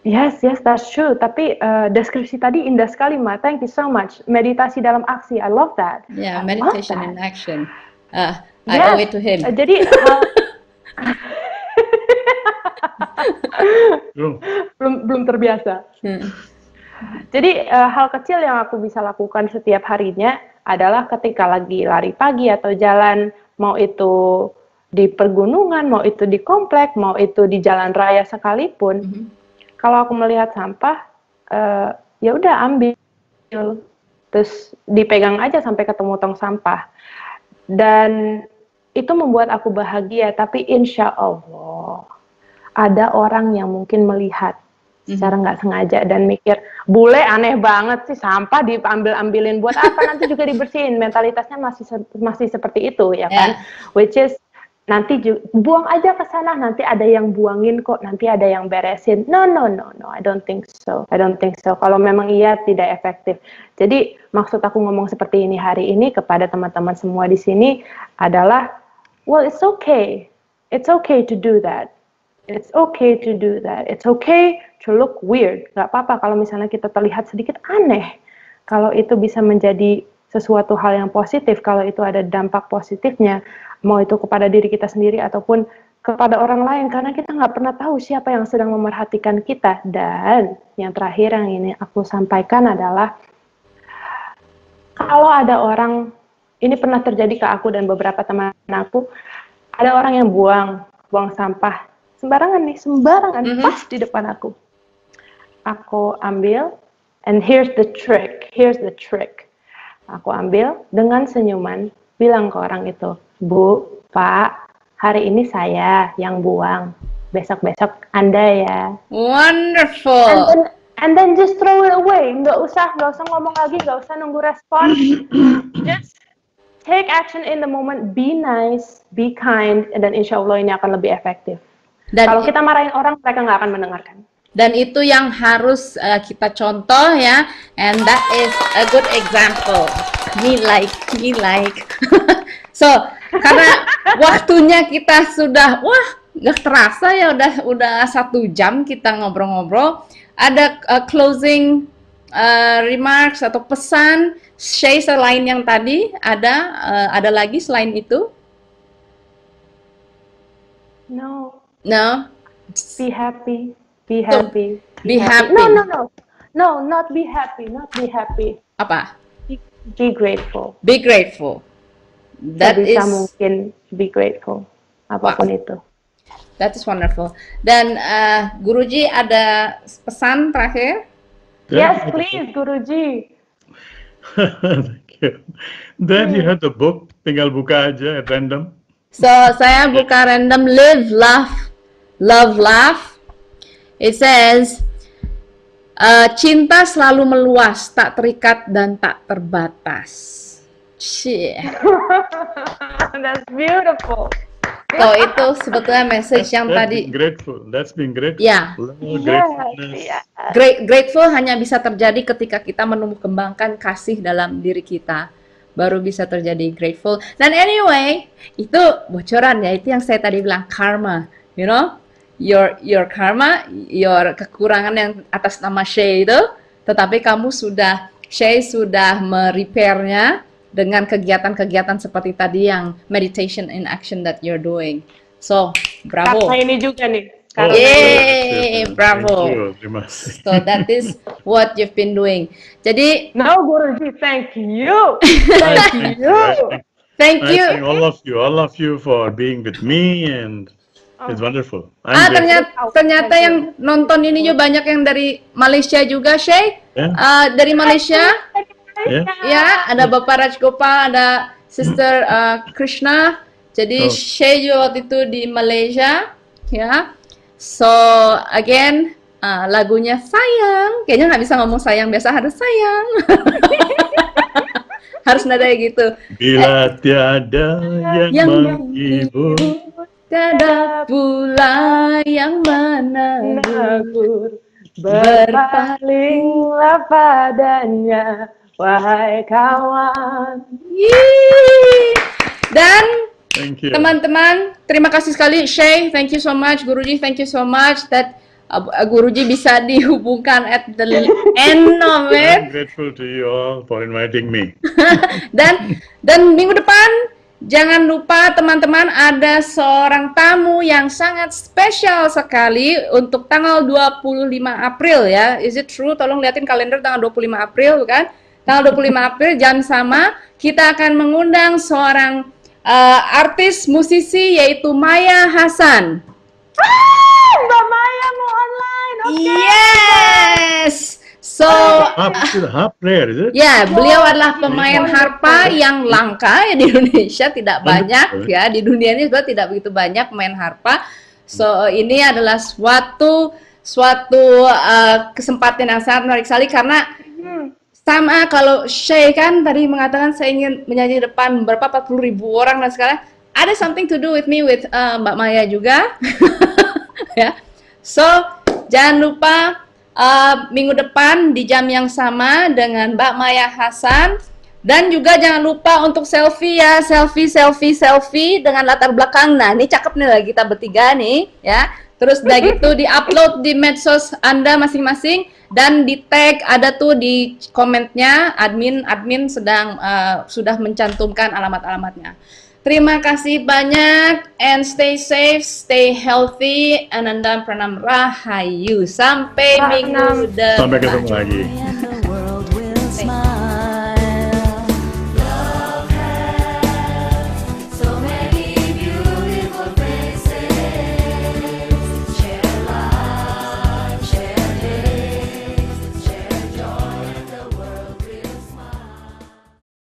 Yes, that's true. Tapi deskripsi tadi indah sekali, Ma. Thank you so much. Meditasi dalam aksi, I love that. Yeah, meditation in action. I owe it to him. Jadi belum terbiasa. Jadi hal kecil yang aku bisa lakukan setiap harinya adalah ketika lagi lari pagi atau jalan, mau itu di pergunungan, mau itu di komplek, mau itu di jalan raya sekalipun. Kalau aku melihat sampah, ya udah ambil, terus dipegang aja sampai ketemu tong sampah. Dan itu membuat aku bahagia, tapi insya Allah ada orang yang mungkin melihat secara nggak sengaja dan mikir, bule aneh banget sih, sampah diambil-ambilin buat apa, nanti juga dibersihin. Mentalitasnya masih seperti itu ya kan, which is nanti buang aja ke sana, nanti ada yang buangin kok, nanti ada yang beresin. No, I don't think so. Kalau memang iya tidak efektif. Jadi maksud aku ngomong seperti ini hari ini kepada teman-teman semua di sini adalah, well, it's okay to do that. It's okay to look weird. Gak apa-apa kalau misalnya kita terlihat sedikit aneh. Kalau itu bisa menjadi sesuatu hal yang positif, kalau itu ada dampak positifnya, mau itu kepada diri kita sendiri ataupun kepada orang lain, karena kita nggak pernah tahu siapa yang sedang memerhatikan kita. Dan yang terakhir yang ini aku sampaikan adalah, kalau ada orang, ini pernah terjadi ke aku dan beberapa teman aku, ada orang yang buang sampah sembarangan pas di depan aku. Aku ambil, and here's the trick. Aku ambil dengan senyuman, bilang ke orang itu, Bu, Pak, hari ini saya yang buang, besok-besok Anda ya. Wonderful. And then just throw it away. Nggak usah ngomong lagi, nggak usah nunggu respon. Just take action in the moment, be nice, be kind, dan insya Allah ini akan lebih efektif. Dan kalau kita marahin orang, mereka nggak akan mendengarkan. Dan itu yang harus kita contoh ya, and that is a good example. Me like. So, karena waktunya kita sudah, nggak terasa ya, udah 1 jam kita ngobrol-ngobrol. Ada closing remarks atau pesan Shay selain yang tadi, ada lagi selain itu? No. Be happy. Be happy. No, not be happy. Apa? Be grateful. Be grateful. That is mungkin be grateful. Apapun itu. That is wonderful. Dan Guruji ada pesan terakhir? Yes, please, Guruji. Thank you. Then you have the book, tinggal buka aja at random. So, saya buka random, Live, Love, Laugh. It says, cinta selalu meluas, tak terikat dan tak terbatas. That's beautiful. So, itu sebetulnya message yang tadi. That's being grateful. Ya. Grateful hanya bisa terjadi ketika kita menumbuh kembangkan kasih dalam diri kita. Baru bisa terjadi grateful. Dan anyway, itu bocoran ya, itu yang saya tadi bilang, karma. You know, your karma, your kekurangan yang atas nama Shay itu, tetapi Shay sudah merepairnya dengan kegiatan-kegiatan seperti tadi yang meditation in action that you're doing. So, bravo. Karena ini juga nih. Yay, bravo. Terima kasih. So that is what you've been doing. Jadi, no, Guruji, thank you. Thank you. Thank all of you for being with me, and it's wonderful. Ternyata yang nonton ini juga banyak yang dari Malaysia juga, Shay. Dari Malaysia. Ya, ada Bapak Raj Gopal, ada Sister Krishna. Jadi Shay juga waktu itu di Malaysia, ya. So again, lagunya sayang, kayaknya nggak bisa ngomong sayang biasa, harus sayang. Harus nada gitu. Bila tiada yang menghibur, tiada pula yang menegur, berpalinglah padanya, wahai kawan. Dan teman-teman, terima kasih sekali Shay, thank you so much. Guruji, thank you so much that Guruji bisa dihubungkan at the end of it. I'm grateful to you all for inviting me. dan minggu depan Jangan lupa teman-teman, ada seorang tamu yang sangat spesial sekali untuk tanggal 25 April ya. Is it true? Tolong liatin kalender tanggal 25 April kan? Tanggal 25 April jam sama kita akan mengundang seorang artis musisi yaitu Maya Hasan. Mbak Maya mau online. Oke. Yes. So, Harp player, is it? ya, beliau adalah pemain harpa yang langka ya di Indonesia, tidak banyak ya, di dunia ini sebenarnya tidak begitu banyak pemain harpa. So, ini adalah suatu kesempatan yang sangat menarik sekali karena sama kalau Shay kan tadi mengatakan saya ingin menyanyi di depan berapa 40.000 orang dan sekarang ada something to do with me with Mbak Maya juga. Ya. So, jangan lupa minggu depan di jam yang sama dengan Mbak Maya Hasan, dan juga jangan lupa untuk selfie ya, selfie dengan latar belakang. Nah, ini cakep nih lagi kita bertiga nih ya. Terus udah gitu di-upload di medsos Anda masing-masing dan di tag ada tuh di komennya admin sedang sudah mencantumkan alamat-alamatnya. Terima kasih banyak and stay safe, stay healthy. Ananda Pranam Rahayu. Sampai minggu depan. Sampai ketemu lagi.